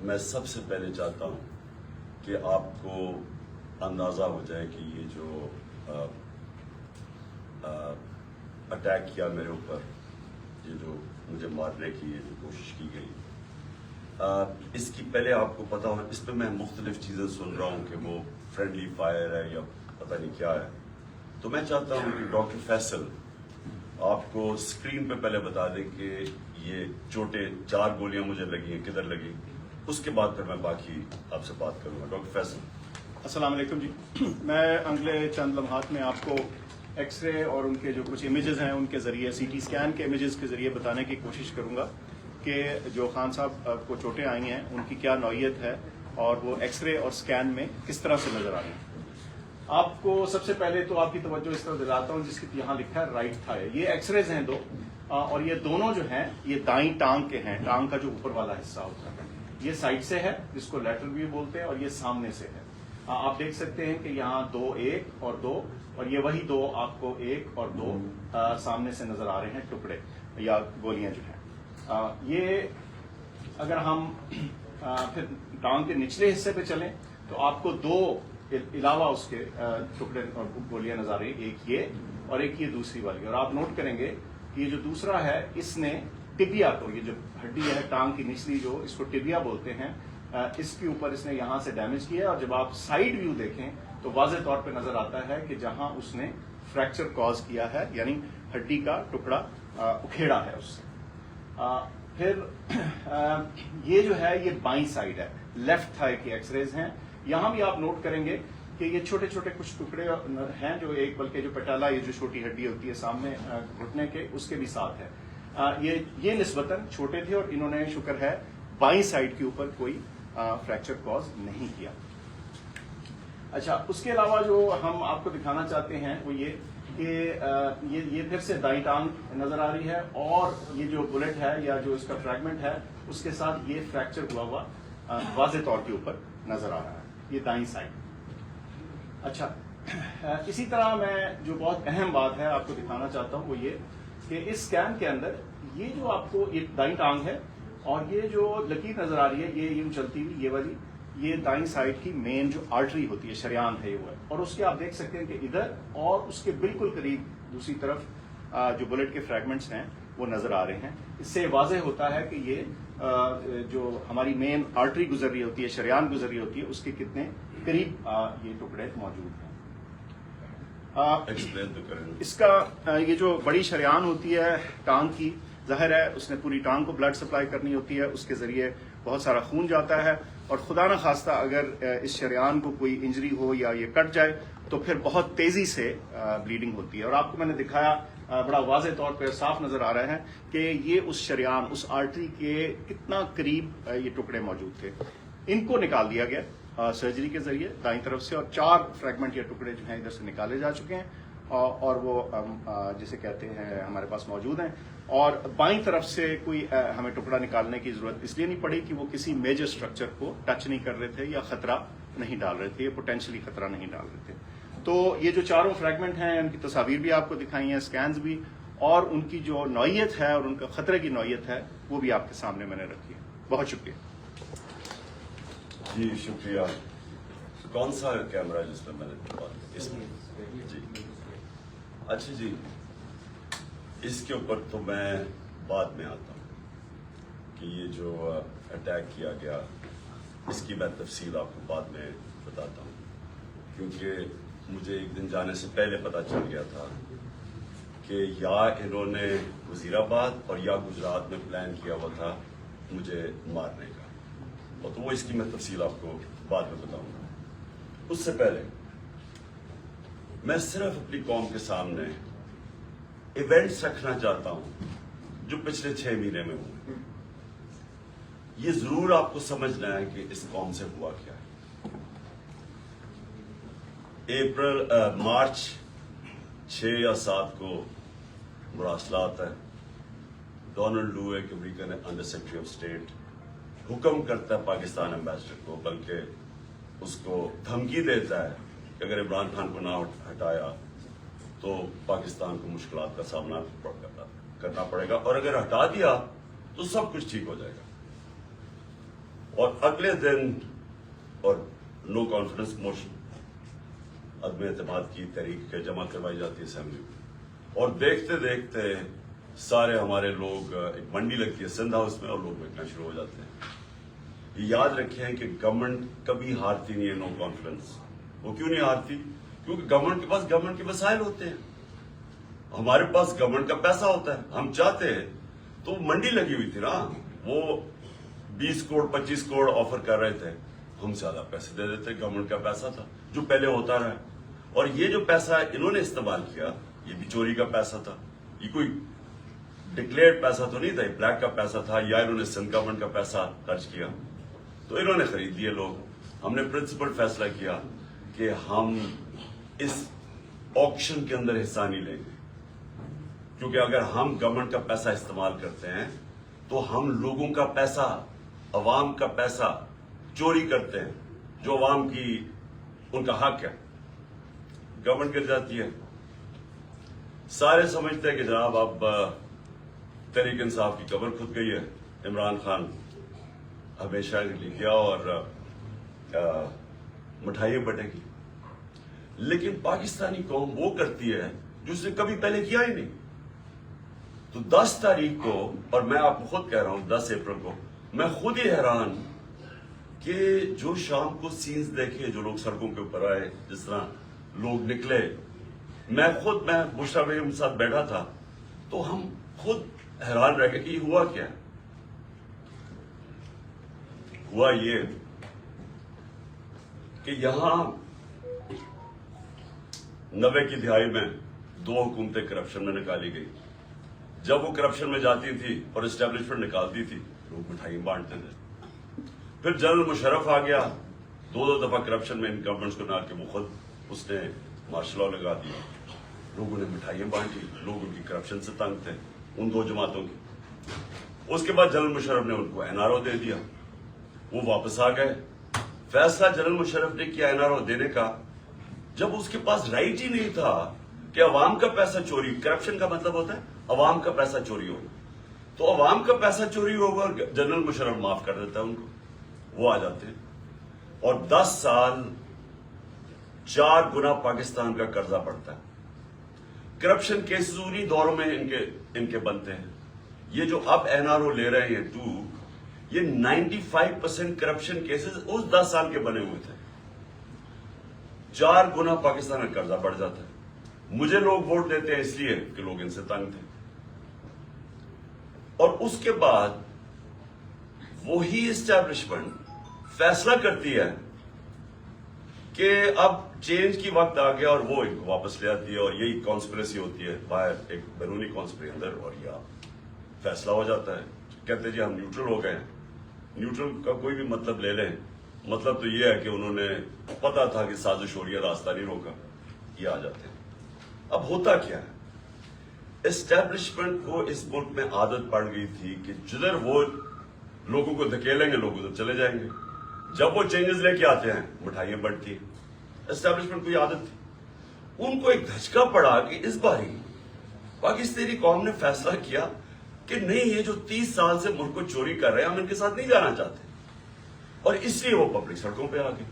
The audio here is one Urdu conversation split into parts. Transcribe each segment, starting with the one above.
میں سب سے پہلے چاہتا ہوں کہ آپ کو اندازہ ہو جائے کہ یہ جو اٹیک کیا میرے اوپر، یہ جو مجھے مارنے کی یہ جو کوشش کی گئی، اس کی پہلے آپ کو پتا ہو، اس پہ میں مختلف چیزیں سن رہا ہوں کہ وہ فرینڈلی فائر ہے یا پتہ نہیں کیا ہے. تو میں چاہتا ہوں کہ ڈاکٹر فیصل آپ کو اسکرین پہ پہلے بتا دیں کہ یہ چوٹیں 4 گولیاں مجھے لگی ہیں، کدھر لگی، اس کے بعد پھر میں باقی آپ سے بات کروں گا. ڈاکٹر فیصل. السلام علیکم جی. میں اگلے چند لمحات میں آپ کو ایکس رے اور ان کے جو کچھ امیجز ہیں ان کے ذریعے، سی ٹی اسکین کے امیجز کے ذریعے بتانے کی کوشش کروں گا کہ جو خان صاحب کو چوٹیں آئی ہیں ان کی کیا نوعیت ہے اور وہ ایکس رے اور اسکین میں کس طرح سے نظر آ رہی ہیں. آپ کو سب سے پہلے تو آپ کی توجہ اس طرح دلاتا ہوں جس کی یہاں لکھا ہے رائٹ تھائی. یہ ایکس ریز ہیں 2 اور یہ دونوں جو ہیں یہ دائیں ٹانگ کے ہیں. ٹانگ کا جو اوپر والا حصہ ہوتا ہے یہ سائڈ سے ہے جس کو لیٹرل ویو بولتے ہیں، اور یہ سامنے سے ہے. آپ دیکھ سکتے ہیں کہ یہاں 2 1 اور 2 اور یہ وہی 2 آپ کو 1 اور 2 سامنے سے نظر آ رہے ہیں ٹکڑے یا گولیاں جو ہیں. یہ اگر ہم پھر ٹانگ کے نچلے حصے پہ چلیں تو آپ کو 2 علاوہ اس کے ٹکڑے اور گولیاں نظر آ رہی ہیں، ایک یہ اور ایک یہ دوسری والی. اور آپ نوٹ کریں گے کہ یہ جو دوسرا ہے اس نے ٹبیا کو، یہ جو ہڈی ہے ٹانگ کی نچلی جو اس کو ٹبیا بولتے ہیں، اس کے اوپر اس نے یہاں سے ڈیمیج کیا ہے. اور جب آپ سائیڈ ویو دیکھیں تو واضح طور پہ نظر آتا ہے کہ جہاں اس نے فریکچر کاز کیا ہے، یعنی ہڈی کا ٹکڑا اکھیڑا ہے اس سے. پھر یہ جو ہے یہ بائیں سائیڈ ہے، لیفٹ تھائی کی ایکس ریز ہیں. یہاں بھی آپ نوٹ کریں گے کہ یہ چھوٹے چھوٹے کچھ ٹکڑے ہیں جو ایک، بلکہ جو پٹالا یہ جو چھوٹی ہڈی ہوتی ہے سامنے گھٹنے کے اس کے بھی ساتھ ہے. یہ نسبتاً چھوٹے تھے اور انہوں نے شکر ہے بائیں سائڈ کے اوپر کوئی فریکچر کاز نہیں کیا. اچھا، اس کے علاوہ جو ہم آپ کو دکھانا چاہتے ہیں وہ یہ کہ یہ پھر سے دائیں ٹانگ نظر آ رہی ہے اور یہ جو بلٹ ہے یا جو اس کا فریگمنٹ ہے اس کے ساتھ یہ فریکچر ہوا واضح طور کے اوپر نظر آ رہا ہے، یہ دائیں سائڈ. اچھا، اسی طرح میں جو بہت اہم بات ہے آپ کو دکھانا چاہتا ہوں وہ یہ کہ اس اسکین کے اندر یہ جو آپ کو ایک دائیں ٹانگ ہے اور یہ جو لکیر نظر آ رہی ہے یہ یوں چلتی ہوئی یہ والی، یہ دائیں سائڈ کی مین جو آرٹری ہوتی ہے، شریان ہے یہ وہ ہے. اور اس کے آپ دیکھ سکتے ہیں کہ ادھر اور اس کے بالکل قریب دوسری طرف جو بلٹ کے فریگمنٹس ہیں وہ نظر آ رہے ہیں. اس سے واضح ہوتا ہے کہ یہ جو ہماری مین آرٹری گزر رہی ہوتی ہے، شریان گزر رہی ہوتی ہے، اس کے کتنے قریب یہ ٹکڑے موجود ہیں. اس کا یہ جو بڑی شریان ہوتی ہے ٹانگ کی، ظاہر ہے اس نے پوری ٹانگ کو بلڈ سپلائی کرنی ہوتی ہے، اس کے ذریعے بہت سارا خون جاتا ہے اور خدا نہ خواستہ اگر اس شریان کو کوئی انجری ہو یا یہ کٹ جائے تو پھر بہت تیزی سے بلیڈنگ ہوتی ہے. اور آپ کو میں نے دکھایا بڑا واضح طور پہ صاف نظر آ رہا ہے کہ یہ اس شریان، اس آرٹری کے کتنا قریب یہ ٹکڑے موجود تھے. ان کو نکال دیا گیا سرجری کے ذریعے دائیں طرف سے، اور 4 فریگمنٹ یا ٹکڑے جو ہیں ادھر سے نکالے جا چکے ہیں اور وہ جسے کہتے ہیں ہمارے پاس موجود ہیں. اور بائیں طرف سے کوئی ہمیں ٹکڑا نکالنے کی ضرورت اس لیے نہیں پڑی کہ وہ کسی میجر اسٹرکچر کو ٹچ نہیں کر رہے تھے یا خطرہ نہیں ڈال رہے تھے، یا پوٹینشلی خطرہ نہیں ڈال رہے تھے. تو یہ جو 4 فریگمنٹ ہیں ان کی تصاویر بھی آپ کو دکھائی ہیں، اسکینز بھی، اور ان کی جو نوعیت ہے اور ان کا خطرے کی نوعیت ہے وہ بھی آپ کے سامنے میں نے رکھی ہے. بہت شکریہ. جی شکریہ. کون سا کیمرہ جس میں نے اس میں؟ جی اچھا جی، اس کے اوپر تو میں بعد میں آتا ہوں کہ یہ جو اٹیک کیا گیا اس کی میں تفصیل آپ کو بعد میں بتاتا ہوں، کیونکہ مجھے ایک دن جانے سے پہلے پتہ چل گیا تھا کہ یا انہوں نے وزیر آباد اور یا گجرات میں پلان کیا ہوا تھا مجھے مارنے کا، اور تو وہ اس کی میں تفصیل آپ کو بعد میں بتاؤں گا. اس سے پہلے میں صرف اپنی قوم کے سامنے ایونٹس رکھنا چاہتا ہوں جو پچھلے 6 مہینے میں ہوئے. یہ ضرور آپ کو سمجھنا ہے کہ اس قوم سے ہوا کیا ہے. مارچ 6 یا 7 کو مراسلات ہے. ڈونلڈ لو ایک American under secretary of state حکم کرتا ہے پاکستان ایمبیسڈر کو، بلکہ اس کو دھمکی دیتا ہے کہ اگر عمران خان کو نہ ہٹایا تو پاکستان کو مشکلات کا سامنا کرنا پڑے گا، اور اگر ہٹا دیا تو سب کچھ ٹھیک ہو جائے گا. اور اگلے دن اور نو کانفیڈنس موشن عدم اعتماد کی تحریک جمع کروائی جاتی ہے اسمبلی میں، اور دیکھتے دیکھتے سارے ہمارے لوگ، ایک منڈی لگتی ہے سندھ ہاؤس میں، اور لوگ بیٹھنا شروع ہو جاتے ہیں۔ یہ یاد رکھیں کہ گورنمنٹ کبھی ہارتی نہیں ہے نو کانفیڈنس۔ وہ کیوں نہیں ہارتی؟ کیونکہ گورنمنٹ کے پاس گورنمنٹ کے وسائل ہوتے ہیں، ہمارے پاس گورنمنٹ کا پیسہ ہوتا ہے۔ ہم چاہتے ہیں تو منڈی لگی ہوئی تھی نا، وہ 20 کروڑ 25 کروڑ آفر کر رہے تھے، ہم زیادہ پیسے دے دیتے، گورنمنٹ کا پیسہ تھا جو پہلے ہوتا رہا۔ اور یہ جو پیسہ انہوں نے استعمال کیا، یہ بھی چوری کا پیسہ تھا، یہ کوئی ڈکلیئرڈ پیسہ تو نہیں تھا، یہ بلیک کا پیسہ تھا، یا انہوں نے سندھ گورنمنٹ کا پیسہ خرچ کیا تو انہوں نے خرید لیے لوگ۔ ہم نے پرنسپل فیصلہ کیا کہ ہم اس آکشن کے اندر حصہ نہیں لیں گے، کیونکہ اگر ہم گورنمنٹ کا پیسہ استعمال کرتے ہیں تو ہم لوگوں کا پیسہ، عوام کا پیسہ چوری کرتے ہیں، جو عوام کی ان کا حق ہے، گورنمنٹ گر جاتی ہے۔ سارے سمجھتے ہیں کہ جناب اب تحریک انصاف کی قبر کھد گئی ہے، عمران خان ہمیشہ کے لیے گیا اور مٹھائیاں بٹے گی، لیکن پاکستانی قوم وہ کرتی ہے جو اس نے کبھی پہلے کیا ہی نہیں۔ تو 10 تاریخ کو، اور میں آپ کو خود کہہ رہا ہوں 10 اپریل کو، میں خود ہی حیران کہ جو شام کو سینز دیکھے، جو لوگ سڑکوں کے اوپر آئے، جس طرح لوگ نکلے، میں بشرا بیگم کے ساتھ بیٹھا تھا تو ہم خود حیران رہ گئے کہ یہ ہوا کیا ہے۔ ہوا یہ کہ یہاں 90 کی دہائی میں 2 حکومتیں کرپشن میں نکالی گئی۔ جب وہ کرپشن میں جاتی تھی اور اسٹیبلشمنٹ نکالتی تھی، لوگ مٹھائی بانٹتے تھے۔ پھر جنرل مشرف آ گیا، 2 دفعہ کرپشن میں ان گورنمنٹس کو نہ کہ وہ خود اس نے مارشل لاء لگا دیا، لوگوں نے مٹھائیاں بانٹی، لوگ ان کی کرپشن سے تنگ تھے، ان 2 جماعتوں کی۔ اس کے بعد جنرل مشرف نے ان کو این آر او دے دیا، وہ واپس آ گئے۔ فیصلہ جنرل مشرف نے کیا این آر او دینے کا، جب اس کے پاس رائٹ ہی نہیں تھا کہ عوام کا پیسہ چوری، کرپشن کا مطلب ہوتا ہے عوام کا پیسہ چوری ہوگا، تو عوام کا پیسہ چوری ہوگا، جنرل مشرف معاف کر دیتا ہے ان کو، وہ آ جاتے ہیں اور 10 سال 4 گنا پاکستان کا قرضہ پڑتا ہے۔ کرپشن کیسز انہی دوروں میں ان کے بنتے ہیں۔ یہ جو اب این آر او لے رہے ہیں 2، یہ 95% کرپشن کیسز اس 10 سال کے بنے ہوئے تھے۔ 4 گنا پاکستان کا قرضہ بڑھ جاتا ہے۔ مجھے لوگ ووٹ دیتے ہیں اس لیے کہ لوگ ان سے تنگ تھے، اور اس کے بعد وہی اسٹیبلشمنٹ فیصلہ کرتی ہے کہ اب چینج کی وقت آ گیا، اور وہ ان کو واپس لے آتی ہے، اور یہی کانسپریسی ہوتی ہے باہر، ایک بیرونی کانسپریسی اندر، اور یہ فیصلہ ہو جاتا ہے۔ کہتے جی ہم نیوٹرل ہو گئے ہیں۔ نیوٹرل کا کوئی بھی مطلب لے لیں، مطلب تو یہ ہے کہ انہوں نے پتا تھا کہ سازش ہو رہی ہے، راستہ نہیں روکا، یہ آ جاتے ہیں۔ اب ہوتا کیا ہے، اسٹیبلشمنٹ کو اس ملک میں عادت پڑ گئی تھی کہ جدھر وہ لوگوں کو دھکیلیں گے لوگ ادھر چلے جائیں گے، جب وہ چینجز لے کے آتے ہیں مٹھائیاں بڑھتی ہیں۔ اسٹیبلشمنٹ کو یہ عادت تھی، ان کو ایک دھچکا پڑا کہ اس باری پاکستانی قوم نے فیصلہ کیا کہ نہیں، یہ جو 30 سال سے ملک کو چوری کر رہے ہیں، ہم ان کے ساتھ نہیں جانا چاہتے، اور اس لیے وہ پبلک سڑکوں پہ آ گئے۔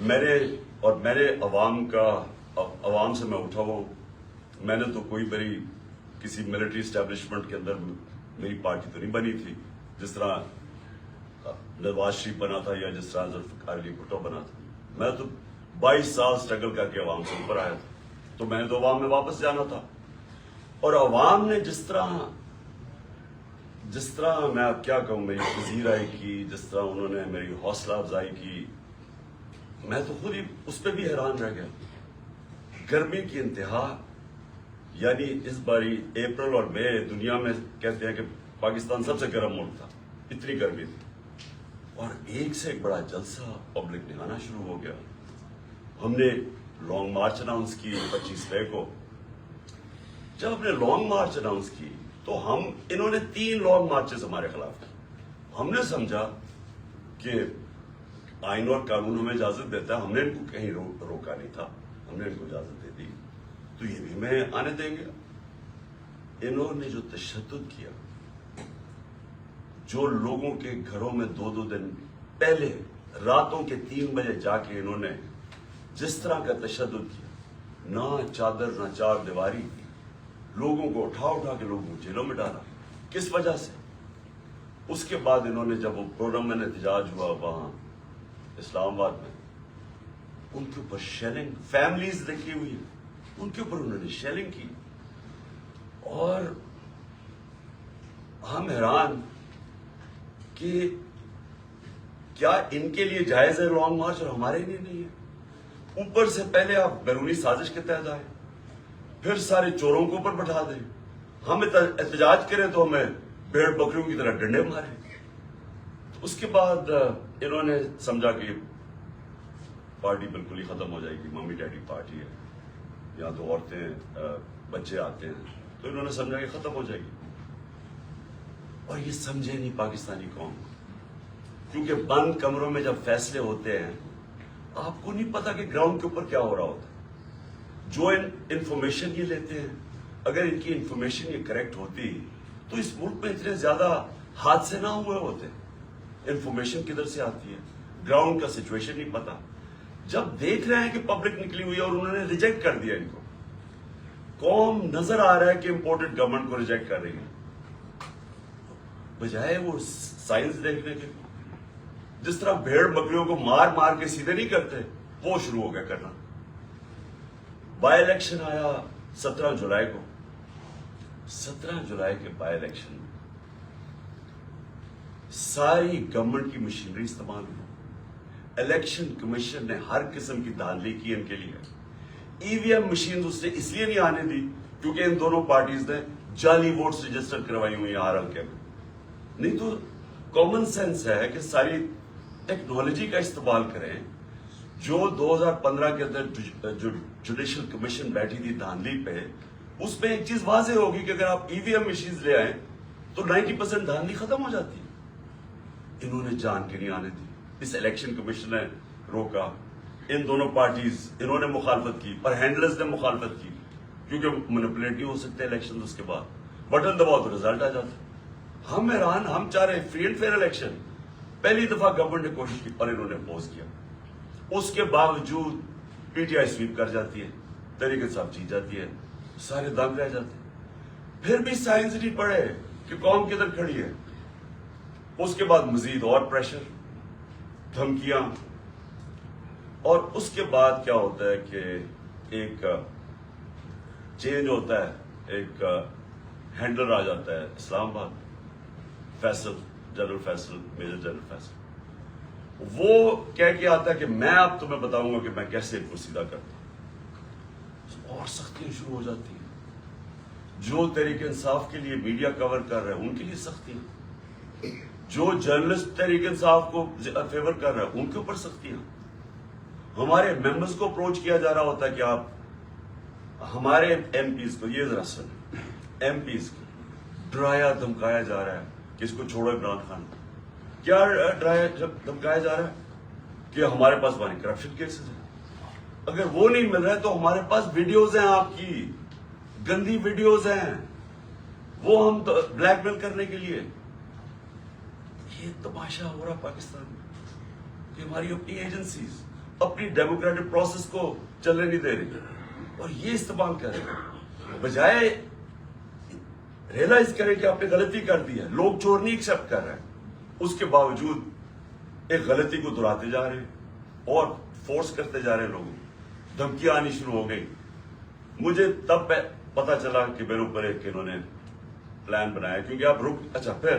میرے عوام سے میں اٹھا ہوں، میں نے تو کوئی بڑی کسی ملٹری اسٹیبلشمنٹ کے اندر میری پارٹی تو نہیں بنی تھی، جس طرح نواز شریف بنا تھا یا جس طرح ذوالفقار علی بھٹو بنا تھا۔ میں تو 22 سال سٹرگل کر کے عوام سے اوپر آیا تھا، تو میں نے تو عوام میں واپس جانا تھا، اور عوام نے جس طرح میں اب کیا کہوں، میری پذیرائی کی، جس طرح انہوں نے میری حوصلہ افزائی کی، میں تو خود ہی اس پہ بھی حیران رہ گیا۔ گرمی کی انتہا، یعنی اس باری اپریل اور مئی دنیا میں کہتے ہیں کہ پاکستان سب سے گرم ملک تھا، اتنی گرمی تھی، اور ایک سے ایک بڑا جلسہ پبلک نے آنا شروع ہو گیا۔ ہم نے لانگ مارچ اناؤنس کی 25 مئی کو۔ جب ہم نے لانگ مارچ اناؤنس کی تو انہوں نے 3 لانگ مارچز ہمارے خلاف کی۔ ہم نے سمجھا کہ آئین اور قانون ہمیں اجازت دیتا ہے، ہم نے ان کو کہیں روکا نہیں تھا، ہم نے ان کو اجازت دے دی، تو یہ بھی میں آنے دیں گے۔ انہوں نے جو تشدد کیا، جو لوگوں کے گھروں میں 2 دن پہلے راتوں کے 3 بجے جا کے انہوں نے جس طرح کا تشدد کیا، نہ چادر نہ چار دیواری، لوگوں کو اٹھا کے لوگوں کو جیلوں میں ڈالا، کس وجہ سے؟ اس کے بعد انہوں نے جب وہ پروگرام میں احتجاج ہوا وہاں اسلام آباد میں، ان کے اوپر شیلنگ، فیملیز لکھی ہوئی ان کے اوپر انہوں نے شیلنگ کی، اور ہم حیران کہ کیا ان کے لیے جائز ہے لانگ مارچ اور ہمارے لیے نہیں ہے؟ اوپر سے پہلے آپ بیرونی سازش کے تحت آئے، پھر سارے چوروں کو اوپر بٹھا دیں، ہم احتجاج کریں تو ہمیں بھیڑ بکریوں کی طرح ڈنڈے مارے۔ اس کے بعد انہوں نے سمجھا کہ پارٹی بالکل ہی ختم ہو جائے گی، ممی ڈیڈی پارٹی ہے، یہاں تو عورتیں بچے آتے ہیں، تو انہوں نے سمجھا کہ ختم ہو جائے گی، اور یہ سمجھے نہیں پاکستانی قوم، کیونکہ بند کمروں میں جب فیصلے ہوتے ہیں آپ کو نہیں پتا کہ گراؤنڈ کے اوپر کیا ہو رہا ہوتا ہے۔ جو انفارمیشن یہ لیتے ہیں، اگر ان کی انفارمیشن یہ کریکٹ ہوتی تو اس ملک میں اتنے زیادہ حادثے نہ ہوئے ہوتے۔ انفارمیشن کدھر سے آتی ہے؟ گراؤنڈ کا سچویشن نہیں پتا۔ جب دیکھ رہے ہیں کہ پبلک نکلی ہوئی ہے اور انہوں نے ریجیکٹ کر دیا ان کو، قوم نظر آ رہا ہے کہ امپورٹنٹ گورنمنٹ کو ریجیکٹ کر رہی ہے، بجائے وہ سائنس دیکھنے کے، جس طرح بھیڑ بکریوں کو مار کے سیدھے نہیں کرتے، وہ شروع ہو گیا کرنا۔ بائی الیکشن آیا 17 جولائی کو، 17 جولائی کے بائی الیکشن میں ساری گورنمنٹ کی مشینری استعمال ہوئی، الیکشن کمیشن نے ہر قسم کی دھاندلی کی ان کے لیے۔ ای وی ایم مشین اس نے اس لیے نہیں آنے دی کیونکہ ان دونوں پارٹیز نے جعلی ووٹس رجسٹر کروائی ہوئی ہیں ہر حلقے میں، نہیں تو کامن سینس ہے کہ ساری ٹیکنالوجی کا استعمال کریں۔ جو 2015 کے اندر جو جوڈیشل کمیشن بیٹھی تھی دھاندلی پہ، اس میں ایک چیز واضح ہوگی کہ اگر آپ ای وی ایم مشینز لے آئیں تو 90% دھاندلی ختم ہو جاتی ہے۔ انہوں نے جان کے نہیں آنے دی، اس الیکشن کمیشن نے روکا، ان دونوں پارٹیز انہوں نے مخالفت کی، پر ہینڈلرز نے مخالفت کی، کیونکہ مینپولیٹ نہیں ہو سکتے الیکشن، اس کے بعد بٹن دباؤ تو رزلٹ آ جاتا۔ ہم حیران، ہم چاہ رہے فری اینڈ فیئر الیکشن، پہلی دفعہ گورنمنٹ نے کوشش کی اور انہوں نے اپوز کیا، اس کے باوجود پی ٹی آئی سویپ کر جاتی ہے، تحریک انصاف جیت جاتی ہے، سارے دنگ رہ جاتے ہیں۔ پھر بھی سائنس نہیں پڑھے کہ قوم کدھر کھڑی ہے۔ اس کے بعد مزید اور پریشر، دھمکیاں، اور اس کے بعد کیا ہوتا ہے کہ ایک چینج ہوتا ہے، ایک ہینڈلر آ جاتا ہے Islamabad, Faisal, general Faisal, major general Faisal, وہ کہہ کے آتا ہے کہ میں اب تمہیں بتاؤں گا کہ میں کیسے ان کو سیدھا کرتا ہوں، اور سختیاں شروع ہو جاتی ہیں۔ جو تحریک انصاف کے لیے میڈیا کور کر رہے ہیں ان کے لیے سختیاں، جو جرنلسٹ تحریک انصاف کو فیور کر رہے ہیں ان کے اوپر سختیاں۔ ہمارے ممبرز کو اپروچ کیا جا رہا ہوتا ہے کہ آپ ہمارے ایم پیز کو، یہ ذرا سن، ایم پیز کو ڈرایا دھمکایا جا رہا ہے کہ اس کو چھوڑو عمران خان۔ کیا ڈرایا دھمکایا جا رہا ہے کہ ہمارے پاس وہاں کرپشن کیسز ہیں، اگر وہ نہیں مل رہا ہے تو ہمارے پاس ویڈیوز ہیں، آپ کی گندی ویڈیوز ہیں، وہ ہم بلیک میل کرنے کے لیے۔ یہ تماشا ہو رہا پاکستان میں کہ ہماری اپنی ایجنسیز اپنی ڈیموکریٹک پروسیس کو چلنے نہیں دے رہی اور یہ استعمال کر رہے ہیں، بجائے ریئلائز کریں کہ آپ نے غلطی کر دی ہے۔ لوگ چور نہیں ایکسپٹ کر رہے ہیں، اس کے باوجود ایک غلطی کو دہراتے جا رہے ہیں اور فورس کرتے جا رہے ہیں، لوگوں دھمکیاں آنی شروع ہو گئی۔ مجھے تب پتا چلا کہ میرے اوپر ایک انہوں نے پلان بنایا، کیونکہ آپ اچھا پھر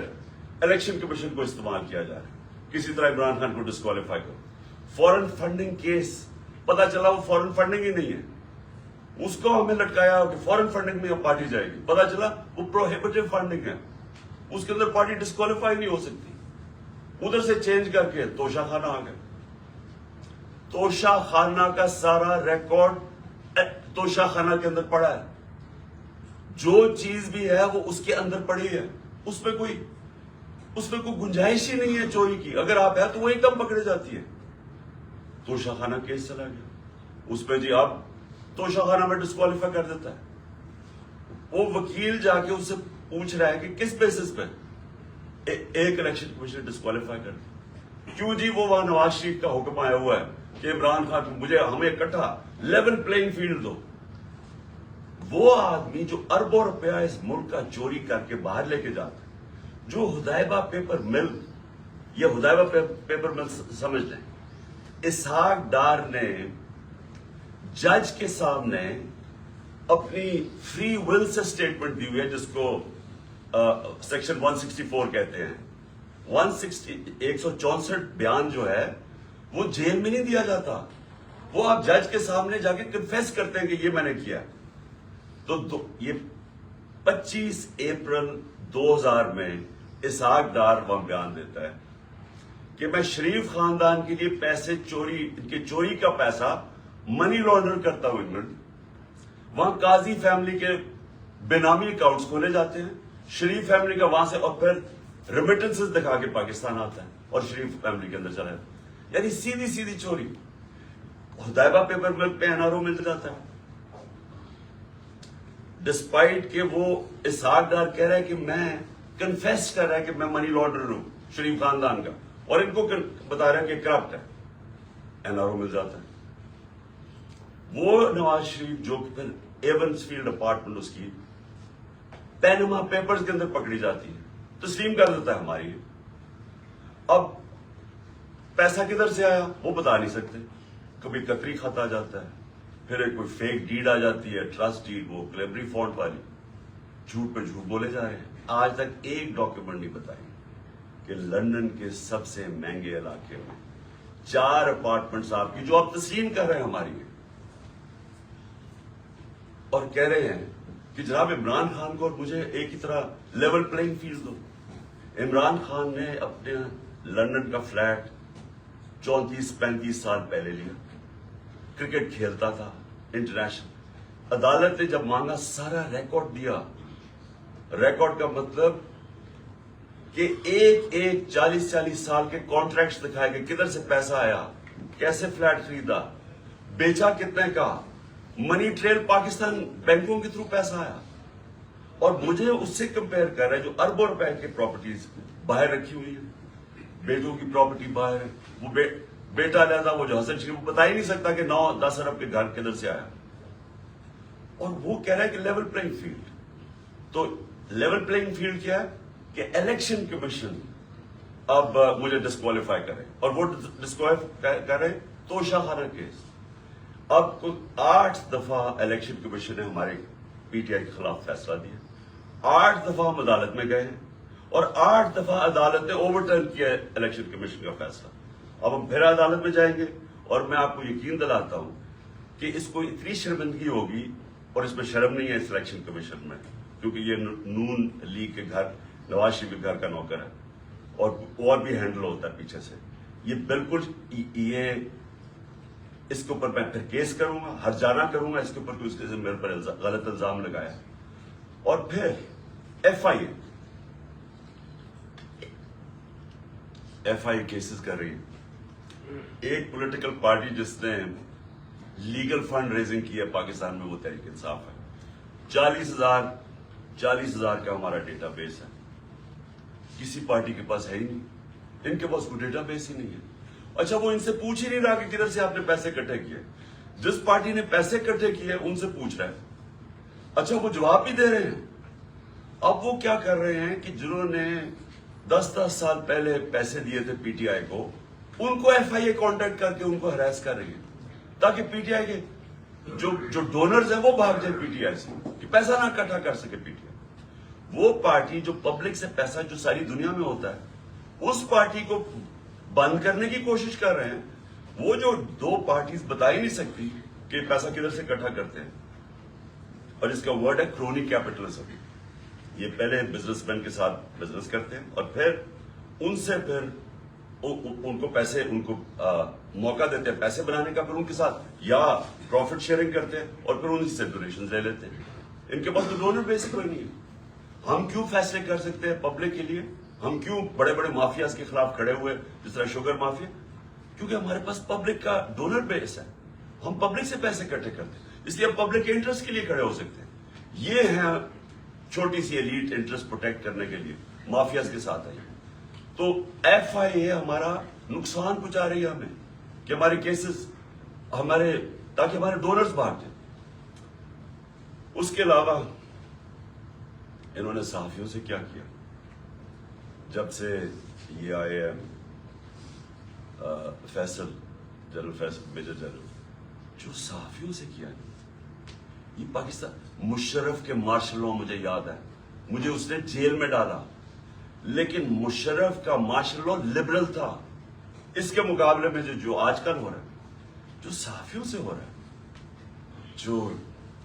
الیکشن کمیشن کو استعمال کیا جا رہا ہے کسی طرح عمران خان کو ڈسکوالیفائی کرو۔ فورن فنڈنگ کیس، پتا چلا وہ فورن فنڈنگ ہی نہیں ہے، اس کو ہمیں لٹکایا کہ فورن فنڈنگ میں پارٹی جائے گی، پتا چلا وہ پروہیبٹیو فنڈنگ ہے، اس کے اندر پارٹی ڈسکوالیفائی نہیں ہو سکتی۔ ادھر سے چینج کر کے توشہ خانہ آ گئے، توشہ خانہ کا سارا ریکارڈ توشہ خانہ کے اندر پڑا ہے، جو چیز بھی ہے وہ اس کے اندر پڑی ہے، اس میں کوئی گنجائش ہی نہیں ہے چوری کی، اگر آپ ہے تو وہ ایک دم پکڑے جاتی ہے۔ توشہ خانہ کیس چلا گیا، اس پہ جی آپ توشہ خانہ میں ڈسکوالیفائی کر دیتا ہے، وہ وکیل جا کے اس سے پوچھ رہا ہے کہ کس بیسس پہ، ایک الیکشن کمیشن ڈسکوالیفائی کر دیا. کیوں جی؟ وہ وہاں نواز شریف کا حکم آیا ہوا ہے کہ عمران خان ہمیں اکٹھا لیول پلینگ فیلڈ دو. وہ آدمی جو اربوں روپیہ اس ملک کا چوری کر کے باہر لے کے جاتا ہے، جو حدیبہ پیپر مل، یہ حدیبہ پیپر مل سمجھ لیں، اسحاق ڈار نے جج کے سامنے اپنی فری ول سے سٹیٹمنٹ دی ہوئی ہے، جس کو سیکشن 164 کہتے ہیں. 164 بیان جو ہے وہ جیل میں نہیں دیا جاتا، وہ آپ جج کے سامنے جا کے کنفیس کرتے ہیں کہ یہ میں نے کیا. تو یہ 25 اپریل 2000 میں اسحاق ڈار وہاں بیان دیتا ہے کہ میں شریف خاندان کے لیے پیسے چوری، ان کے چوری کا پیسہ منی لانڈر کرتا ہوں انگلینڈ. وہاں قاضی فیملی کے بینامی اکاؤنٹس کھولے جاتے ہیں، شریف فیملی کا وہاں سے، اور پھر ریمیٹنسز دکھا کے پاکستان آتا ہے اور شریف فیملی کے اندر چلا جاتا ہے. یعنی سیدھی سیدھی چوری. حدیبہ پیپر مل پہ NRO مل جاتا ہے، ڈسپائٹ کہ وہ اسحاق ڈار کہہ رہا ہے کہ میں کنفیس کر رہا ہے کہ میں منی لانڈر ہوں شریف خاندان کا، اور ان کو بتا رہا ہے کہ کرپٹ ہے. NRO مل جاتا ہے. وہ نواز شریف جو پھر ایونس فیلڈ اپارٹمنٹ اس کی پینما پیپرز کے اندر پکڑی جاتی ہے، تسلیم کر دیتا ہے ہماری. اب پیسہ کدھر سے آیا وہ بتا نہیں سکتے. کبھی قطری خط آ جاتا ہے، پھر ایک کوئی فیک ڈیڈ آ جاتی ہے، ٹرسٹ ڈیڈ، وہ کلیبری فونٹ والی. جھوٹ پہ جھوٹ بولے جا رہے ہیں. آج تک ایک ڈاکیومنٹ نہیں بتائی کہ لندن کے سب سے مہنگے علاقے میں 4 اپارٹمنٹس آپ کی جو آپ تسلیم کر رہے ہیں ہماری ہیں، اور کہہ رہے ہیں کہ جناب عمران خان کو اور مجھے ایک ہی طرح لیول پلینگ فیلڈ دو. عمران خان نے اپنے لندن کا فلیٹ 34-35 سال پہلے لیا، کرکٹ کھیلتا تھا انٹرنیشنل. عدالت نے جب مانگا سارا ریکارڈ دیا. ریکارڈ کا مطلب کہ ایک 40 سال کے کانٹریکٹس دکھائے گئے، کدھر سے پیسہ آیا، کیسے فلیٹ خریدا، بیچا کتنے کا، منی ٹریل پاکستان بینکوں کے تھرو پیسہ آیا. اور مجھے اس سے کمپیئر کر رہے ہیں جو اربوں روپے کی پراپرٹیز باہر رکھی ہوئی ہیں. بیٹوں کی پراپرٹی باہر ہے، وہ بیٹا لیتا وہ جو حسن شریف بتا ہی نہیں سکتا کہ 9-10 ارب کے گھر کدھر سے آیا. اور وہ کہہ رہا ہے کہ لیول پلینگ فیلڈ. تو لیول پلینگ فیلڈ کیا ہے کہ الیکشن کمیشن اب مجھے ڈسکوالیفائی کرے، اور وہ ڈسکوالیفائی کرے توشہ خانہ کیس. اب 8 دفعہ الیکشن کمیشن نے ہمارے PTI کے خلاف فیصلہ دیا. 8 دفعہ ہم عدالت میں گئے ہیں، اور 8 دفعہ عدالت نے اوور ٹرن کیا ہے الیکشن کمیشن کا فیصلہ. اب ہم پھر عدالت میں جائیں گے، اور میں آپ کو یقین دلاتا ہوں کہ اس کو اتنی شرمندگی ہوگی، اور اس میں شرم نہیں ہے اس الیکشن کمیشن میں، کیونکہ یہ نون لیگ کے گھر، نواز شریف کے گھر کا نوکر ہے، اور بھی ہینڈل ہوتا ہے پیچھے سے. یہ بالکل یہ اس کے اوپر میں پھر کیس کروں گا، ہرجانہ کروں گا اس کے اوپر کہ اس کے میرے پر غلط الزام لگایا. اور پھر FIA کیسز کر رہی ہے. ایک پولیٹیکل پارٹی جس نے لیگل فنڈ ریزنگ کی ہے پاکستان میں، وہ تحریک انصاف ہے. 40,000 کا ہمارا ڈیٹا بیس ہے. کسی پارٹی کے پاس ہے ہی نہیں، ان کے پاس کوئی ڈیٹا بیس ہی نہیں ہے. اچھا، وہ ان سے پوچھ ہی نہیں رہا کہ کدھر سے آپ نے پیسے اکٹھے کیے. جس پارٹی نے پیسے اکٹھے کیے ان سے پوچھ رہا ہے. اچھا، وہ جواب بھی دے رہے ہیں. اب وہ کیا کر رہے ہیں کہ جنہوں نے 10 سال پہلے پیسے دیے تھے PTI کو، ان کو FIA کانٹیکٹ کر کے ان کو ہراس کر رہی ہے، تاکہ PTI کے جو ڈونرز ہیں وہ بھاگ جائیں PTI سے، کہ پیسہ نہ اکٹھا کر سکے PTI. وہ پارٹی جو پبلک سے پیسہ جو ساری دنیا میں ہوتا ہے، اس پارٹی کو بند کرنے کی کوشش کر رہے ہیں. وہ جو 2 پارٹیز بتا ہی نہیں سکتی کہ پیسہ کدھر سے اکٹھا کرتے ہیں. اور اس کا ورڈ ہے کرونی کیپٹلزم. یہ پہلے بزنس مین کے ساتھ بزنس کرتے ہیں، اور پھر ان سے پھر ان کو پیسے، ان کو موقع دیتے ہیں پیسے بنانے کا، پھر ان کے ساتھ یا پروفٹ شیئرنگ کرتے ہیں، اور پھر ان سے ڈونیشن لے لیتے ہیں. ان کے پاس تو ڈونر بیس کوئی نہیں ہے. ہم کیوں فیصلے کر سکتے ہیں پبلک کے لیے؟ ہم کیوں بڑے بڑے مافیاز کے خلاف کھڑے ہوئے، جس طرح شوگر مافیا؟ کیونکہ ہمارے پاس پبلک کا ڈونر بیس ہے. ہم پبلک سے پیسے اکٹھے کرتے ہیں، اس لیے ہم پبلک کے انٹرسٹ کے لیے کھڑے ہو سکتے ہیں. یہ ہے چھوٹی سی ایلیٹ انٹرسٹ پروٹیکٹ کرنے کے لیے مافیاز کے ساتھ ہے. تو FIA ہمارا نقصان پہنچا رہی ہے ہمیں کہ ہمارے کیسز تاکہ ہمارے ڈونرز بھاگ جائیں. اس کے علاوہ انہوں نے صحافیوں سے کیا کیا؟ جب سے یہ آئے ہیں جنرل فیصل میجر جنرل، جو صحافیوں سے کیا ہے یہ پاکستان. مشرف کے مارشل لاء مجھے یاد ہے، مجھے اس نے جیل میں ڈالا، لیکن مشرف کا مارشل لاء لبرل تھا. اس کے مقابلے میں جو آج کل ہو رہا ہے، جو صحافیوں سے ہو رہا ہے، جو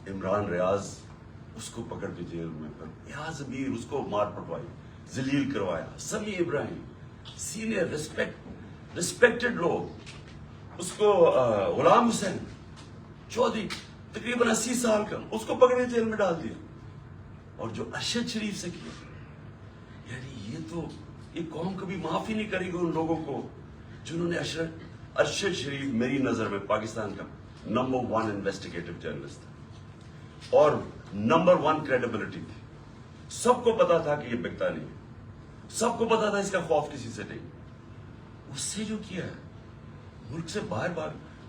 عمران ریاض اس کو پکڑ کے جیل میں ریاض امیر اس کو مار پٹوائی، ذلیل کروایا، سمیع ابراہیم سینئر ریسپیکٹڈ لوگ، اس کو غلام حسین چودھری تقریباً 80 سال کا، اس کو پکڑ کے جیل میں ڈال دیا. اور جو ارشد شریف سے کیا، یعنی یہ قوم کبھی معاف ہی نہیں کرے گی ان لوگوں کو جنہوں نے ارشد شریف میری نظر میں پاکستان کا نمبر 1 انویسٹیگیٹو جرنلسٹ تھا اور نمبر 1 کریڈیبلٹی تھی. سب کو پتا تھا کہ یہ بکتا نہیں، سب کو پتا تھا اس کا خوف کسی سے نہیں. اس سے جو کیا ہے ملک سے باہر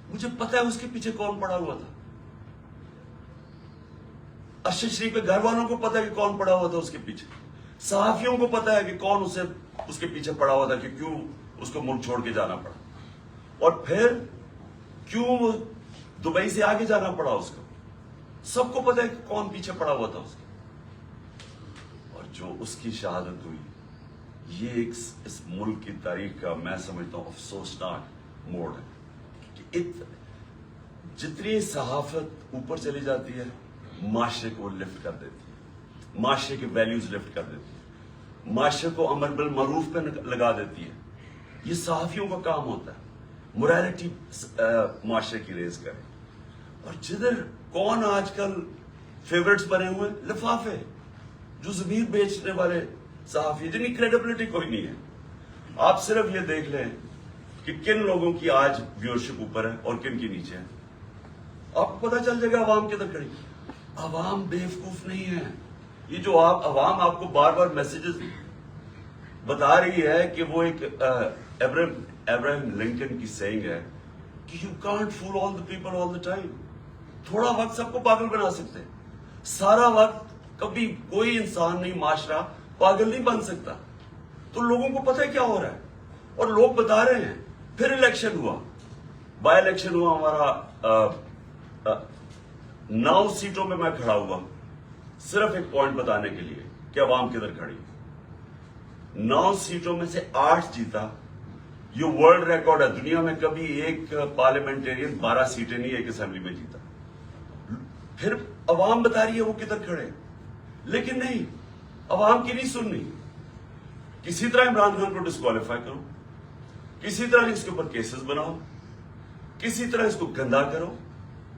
مجھے پتا ہے اس کے پیچھے کون پڑا ہوا تھا. ارشد شریف کے گھر والوں کو پتا ہے کہ کون پڑا ہوا تھا اس کے پیچھے، صحافیوں کو پتا ہے کہ کون اس کے پیچھے پڑا ہوا تھا کہ کیوں اس کو ملک چھوڑ کے جانا پڑا، اور پھر کیوں دبئی سے آگے جانا پڑا اس کو. سب کو پتا ہے کہ کون پیچھے پڑا ہوا تھا اس کے. اور جو اس کی شہادت ہوئی، یہ اس ملک کی تاریخ کا میں سمجھتا ہوں افسوسناک موڑ ہے کہ جتنی صحافت اوپر چلی جاتی ہے معاشرے کو لفٹ کر دیتی ہے، معاشرے کے ویلیوز لفٹ کر دیتی ہے، معاشرے کو امر بالمعروف پہ لگا دیتی ہے. یہ صحافیوں کا کام ہوتا ہے موریلٹی معاشرے کی ریز کرے. اور جدھر کون آج کل فیورٹس بنے ہوئے، لفافے، جو ضمیر بیچنے والے صحافی جن کی کریڈیبلٹی کوئی نہیں ہے. آپ صرف یہ دیکھ لیں کہ کن لوگوں کی آج ویورشپ اوپر ہے اور کن کی نیچے ہے، آپ کو پتا چل جائے گا عوام کدھر کھڑی. عوام بیوقوف نہیں ہے. یہ جو عوام آپ کو بار بار میسیجز بتا رہی ہے کہ وہ ایک ابراہیم لنکن کی سینگ ہے کہ you can't fool all the people all the time. تھوڑا وقت سب کو پاگل بنا سکتے، سارا وقت کبھی کوئی انسان نہیں، معاشرہ پاگل نہیں بن سکتا. تو لوگوں کو پتہ ہے کیا ہو رہا ہے اور لوگ بتا رہے ہیں. پھر الیکشن ہوا، بائی الیکشن ہوا ہمارا 9 سیٹوں میں میں کھڑا ہوا صرف ایک پوائنٹ بتانے کے لیے کہ عوام کدھر کھڑی. 9 سیٹوں میں سے 8 جیتا. یہ ورلڈ ریکارڈ ہے، دنیا میں کبھی ایک پارلیمنٹرین 12 سیٹیں نہیں ایک اسمبلی میں جیتا. پھر عوام بتا رہی ہے وہ کدھر کھڑے، لیکن نہیں، عوام کی نہیں سننی. کسی طرح عمران خان کو ڈسکوالیفائی کرو، کسی طرح اس کے اوپر کیسز بناؤ، کسی طرح اس کو گندا کرو،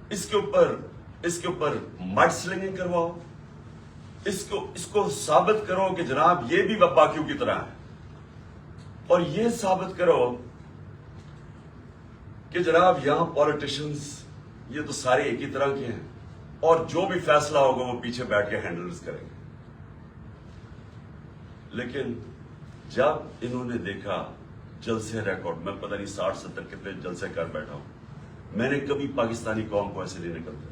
اس کے اوپر مڈ سلنگنگ کرواؤ، اس کو ثابت کرو کہ جناب یہ بھی باقیوں کی طرح ہے، اور یہ ثابت کرو کہ جناب یہاں پالیٹیشنز یہ تو سارے ایک ہی طرح کے ہیں اور جو بھی فیصلہ ہوگا وہ پیچھے بیٹھ کے ہینڈلز کریں گے. لیکن جب انہوں نے دیکھا جلسے ریکارڈ، میں پتہ نہیں 60-70 کتنے جلسے کر بیٹھا ہوں، میں نے کبھی پاکستانی قوم کو ایسے نہیں نکلتے.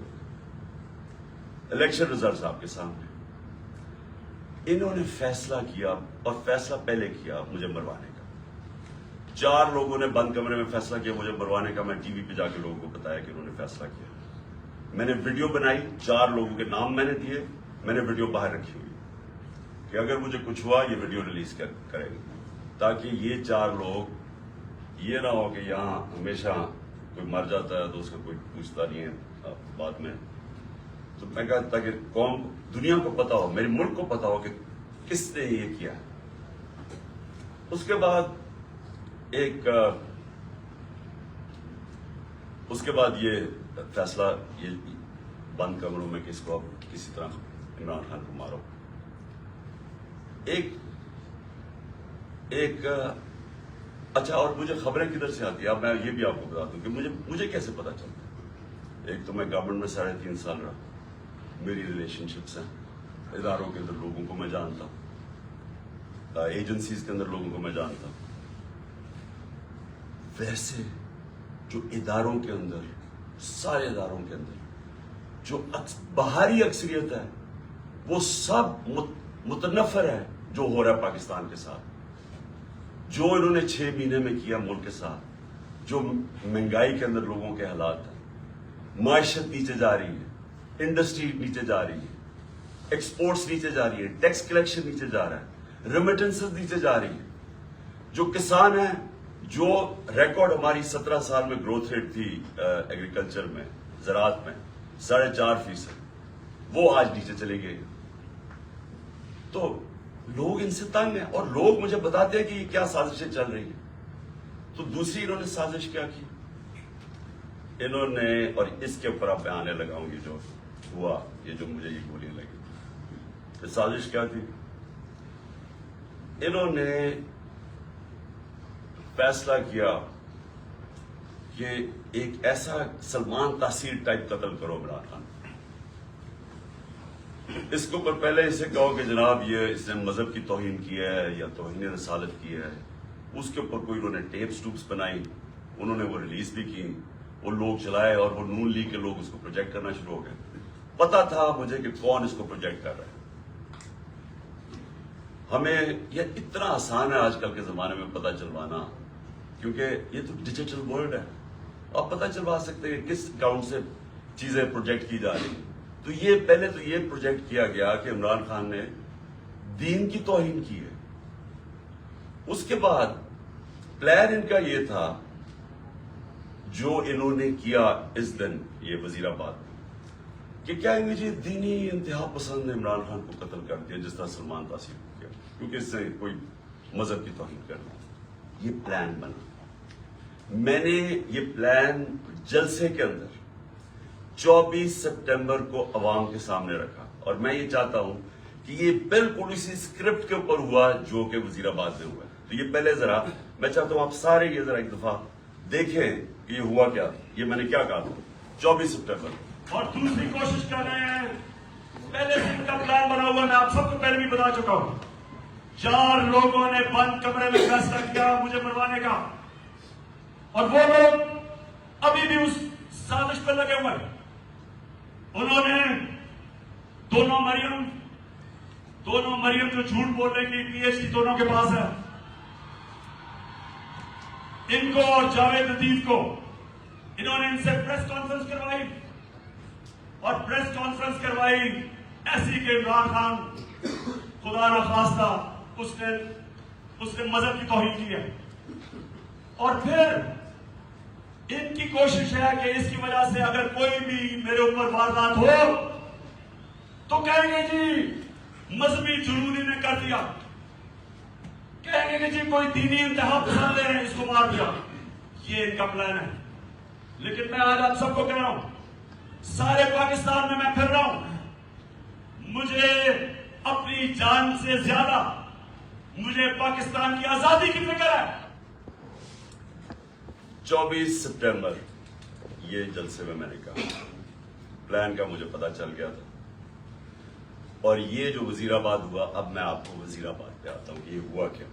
الیکشن ریزلٹس آپ کے سامنے. انہوں نے فیصلہ کیا، اور فیصلہ پہلے کیا مجھے مروانے کا. 4 لوگوں نے بند کمرے میں فیصلہ کیا مجھے مروانے کا. میں ٹی وی پہ جا کے لوگوں کو بتایا کہ انہوں نے فیصلہ کیا. میں نے ویڈیو بنائی، 4 لوگوں کے نام میں نے دیے، میں نے ویڈیو باہر رکھی ہوئی کہ اگر مجھے کچھ ہوا یہ ویڈیو ریلیز کریں گے، تاکہ یہ 4 لوگ یہ نہ ہو کہ یہاں ہمیشہ کوئی مر جاتا ہے تو اس کا کوئی پوچھتا نہیں ہے بعد میں. تو میں کہا تاکہ قوم دنیا کو پتا ہو، میرے ملک کو پتا ہو کہ کس نے یہ کیا. اس کے بعد یہ فیصلہ یہ بند کمروں میں کہ اس کو اب کسی طرح عمران خان کو مارو. اچھا، اور مجھے خبریں کدھر سے آتی ہیں اب میں یہ بھی آپ کو بتا دوں کہ مجھے کیسے پتا چلتا ہے. ایک تو میں گورنمنٹ میں 3.5 سال رہا، میری ریلیشن شپس ہیں اداروں کے اندر، لوگوں کو میں جانتا ہوں. ایجنسیز کے اندر لوگوں کو میں جانتا ہوں. ویسے جو اداروں کے اندر، سارے اداروں کے اندر جو باہری اکثریت ہے وہ سب متنفر ہے جو ہو رہا ہے پاکستان کے ساتھ. جو انہوں نے 6 مہینے میں کیا ملک کے ساتھ، جو مہنگائی کے اندر لوگوں کے حالات ہیں، معیشت نیچے جا رہی ہے، انڈسٹری نیچے جا رہی ہے، ایکسپورٹس نیچے جا رہی ہے، ٹیکس کلیکشن نیچے جا رہا ہے، ریمیٹنسز نیچے جا رہی ہے. جو کسان ہیں، جو ریکارڈ ہماری 17 سال میں گروتھ ریٹ تھی ایگریکلچر میں، زراعت میں 4.5%، وہ آج نیچے چلی گئی. تو لوگ ان سے تنگ ہیں اور لوگ مجھے بتاتے ہیں کہ یہ کیا سازشیں چل رہی ہیں. تو دوسری انہوں نے سازش کیا کی؟ انہوں نے، اور اس کے اوپر اب میں آنے لگا ہوں، یہ جو ہوا، یہ جو مجھے یہ گولیاں لگی، سازش کیا تھی؟ انہوں نے فیصلہ کیا کہ ایک ایسا سلمان تاثیر ٹائپ قتل کرو عمران خان. اس کے اوپر پہلے اسے کہو کہ جناب یہ اس نے مذہب کی توہین کی ہے یا توہین رسالت کی ہے. اس کے اوپر کوئی انہوں نے ٹیپس ٹوپس بنائی، انہوں نے وہ ریلیز بھی کی، وہ لوگ چلائے اور وہ نون لیگ کے لوگ اس کو پروجیکٹ کرنا شروع ہو گئے. پتا تھا مجھے کہ کون اس کو پروجیکٹ کر رہا ہے. ہمیں یہ اتنا آسان ہے آج کل کے زمانے میں پتہ چلوانا، کیونکہ یہ تو ڈیجیٹل ورلڈ ہے. آپ پتہ چلوا سکتے ہیں کس اکاؤنٹ سے چیزیں پروجیکٹ کی جا رہی ہیں. تو یہ پہلے تو یہ پروجیکٹ کیا گیا کہ عمران خان نے دین کی توہین کی ہے. اس کے بعد پلان ان کا یہ تھا جو انہوں نے کیا اس دن یہ وزیر آباد میں، کہ کیا گے جی دینی انتہا پسند نے عمران خان کو قتل کر دیا جس طرح سلمان تاثیر کو کیا، کیونکہ اس سے کوئی مذہب کی توہین کرنا. یہ پلان بنا. میں نے یہ پلان جلسے کے اندر 24 سپٹمبر کو عوام کے سامنے رکھا، اور میں یہ چاہتا ہوں کہ یہ بالکل اسی اسکرپٹ کے اوپر ہوا جو کہ وزیر آباد میں ہوا. تو یہ پہلے ذرا میں چاہتا ہوں آپ سارے یہ ذرا ایک دفعہ دیکھیں کہ یہ ہوا کیا، یہ میں نے کیا کہا تھا 24 سپٹمبر. اور دوسری کوشش کر رہے ہیں، پہلے سے ان کا پلان بنا ہوا، میں آپ سب کو پہلے بھی بتا چکا ہوں. 4 لوگوں نے بند کمرے میں فیصلہ کیا مجھے مروانے کا، اور وہ لوگ ابھی بھی اس سازش پر لگے ہوئے ہیں. انہوں نے دونوں مریم جو جھوٹ بولنے کی PhD دونوں کے پاس ہے، ان کو اور جاوید لطیف کو انہوں نے ان سے پریس کانفرنس کروائی، اور پریس کانفرنس کروائی ایسی کہ عمران خان خدا نہ خواستہ اس نے مذہب کی توہین کی ہے. اور پھر ان کی کوشش ہے کہ اس کی وجہ سے اگر کوئی بھی میرے اوپر واردات ہو تو کہیں گے جی مذہبی جنونی نے کر دیا، کہیں گے کہ جی کوئی دینی انتہا پسند ہے اس کو مار دیا. یہ ان کا پلان ہے. لیکن میں آج آپ سب کو کہہ رہا ہوں، سارے پاکستان میں پھر رہا ہوں، مجھے اپنی جان سے زیادہ مجھے پاکستان کی آزادی کی فکر ہے. 24 سپٹمبر یہ جلسے میں نے کہا پلان کا مجھے پتا چل گیا تھا. اور یہ جو وزیر آباد ہوا، اب میں آپ کو وزیر آباد پہ آتا ہوں کہ یہ ہوا کیا.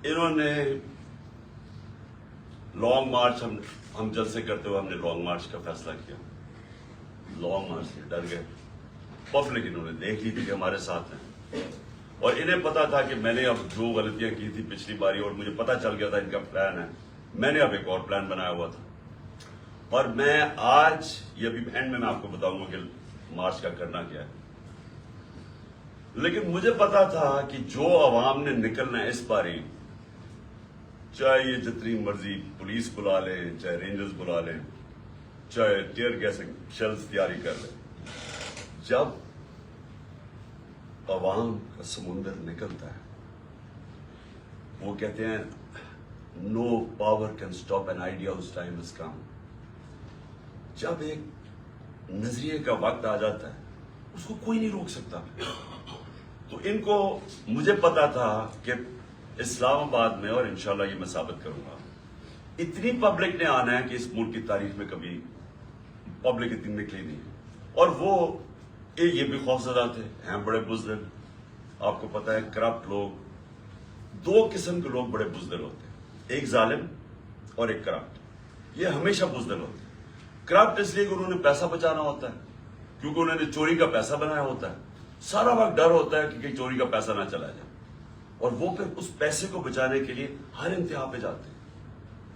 انہوں نے لانگ مارچ، ہم جلسے کرتے ہوئے ہم نے لانگ مارچ کا فیصلہ کیا. لانگ مارچ سے ڈر گئے. پبلک انہوں نے دیکھ لی تھی کہ ہمارے ساتھ ہیں، اور انہیں پتا تھا کہ میں نے اب جو غلطیاں کی تھی پچھلی باری، اور مجھے پتا چل گیا تھا ان کا پلان ہے، میں نے اب ایک اور پلان بنایا ہوا تھا. اور میں آج یہ ابھی اینڈ میں آپ کو بتاؤں گا کہ مارچ کا کرنا کیا ہے. لیکن مجھے پتا تھا کہ جو عوام نے نکلنا ہے اس باری، چاہے یہ جتنی مرضی پولیس بلا لیں، چاہے رینجرز بلا لیں، چاہے ٹیئر گیسنگ شیلز تیاری کر لیں، جب عوام کا سمندر نکلتا ہے، وہ کہتے ہیں no power can stop an idea اس ٹائم از کم. جب ایک نظریے کا وقت آ جاتا ہے اس کو کوئی نہیں روک سکتا. تو ان کو مجھے پتا تھا کہ اسلام آباد میں، اور انشاءاللہ یہ میں ثابت کروں گا، اتنی پبلک نے آنا ہے کہ اس ملک کی تاریخ میں کبھی پبلک اتنی نکلی نہیں. اور وہ یہ بھی خوفزدہ تھے، ہیں بڑے بزرگ، آپ کو پتا ہے کرپٹ لوگ, دو قسم کے لوگ بڑے بزدل ہوتے ہیں, ایک ظالم اور ایک کرپٹ. یہ ہمیشہ بزدل ہوتے ہیں. کرپٹ اس لیے کہ انہوں نے پیسہ بچانا ہوتا ہے, کیونکہ انہوں نے چوری کا پیسہ بنایا ہوتا ہے. سارا وقت ڈر ہوتا ہے کہ کہیں چوری کا پیسہ نہ چلا جائے, اور وہ پھر اس پیسے کو بچانے کے لیے ہر انتہا پہ جاتے ہیں.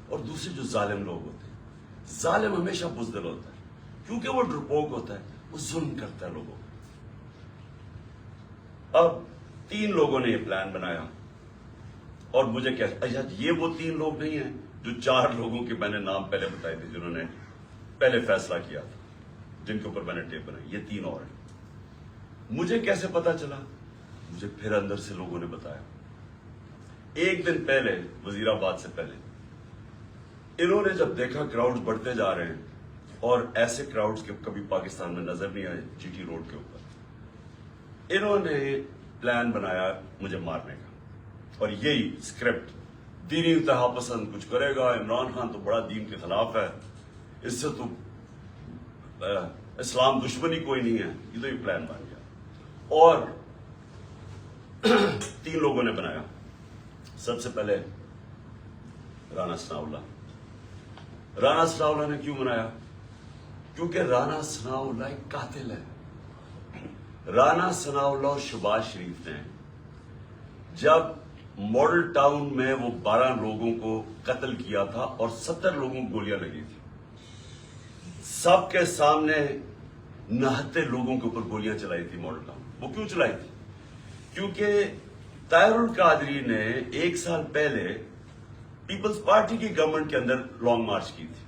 اور دوسرے جو ظالم لوگ ہوتے ہیں, ظالم ہمیشہ بزدل ہوتا ہے کیونکہ وہ ڈرپوک ہوتا ہے, وہ ظلم کرتا ہے لوگوں کو. اب 3 لوگوں نے یہ پلان بنایا, اور مجھے کیا, یہ وہ 3 لوگ نہیں ہیں جو 4 لوگوں کے میں نے نام پہلے بتائے تھے جنہوں نے پہلے فیصلہ کیا تھا, جن کے اوپر میں نے ٹیپ بنائی. یہ 3 اور ہیں. مجھے کیسے پتا چلا؟ مجھے پھر اندر سے لوگوں نے بتایا. ایک دن پہلے, وزیر آباد سے پہلے, انہوں نے جب دیکھا کراؤڈز بڑھتے جا رہے ہیں, اور ایسے کراؤڈز کے کبھی پاکستان میں نظر نہیں آئے جی ٹی روڈ کے اوپر, انہوں نے پلان بنایا مجھے مارنے کا. اور یہی اسکرپٹ, دینی انتہا پسند کچھ کرے گا, عمران خان تو بڑا دین کے خلاف ہے, اس سے تو اسلام دشمنی کوئی نہیں ہے. یہ تو یہ پلان بن گیا. اور 3 لوگوں نے بنایا. سب سے پہلے رانا ثناءاللہ. رانا ثناءاللہ نے کیوں بنایا؟ کیونکہ رانا ثناءاللہ ایک قاتل ہے. رانا ثناءاللہ اور شہباز شریف نے جب ماڈل ٹاؤن میں وہ 12 لوگوں کو قتل کیا تھا اور 70 لوگوں کو گولیاں لگی تھی, سب کے سامنے نہتے لوگوں کے اوپر گولیاں چلائی تھی ماڈل ٹاؤن. وہ کیوں چلائی تھی؟ کیونکہ طاہر القادری نے 1 سال پہلے پیپلز پارٹی کی گورنمنٹ کے اندر لانگ مارچ کی تھی,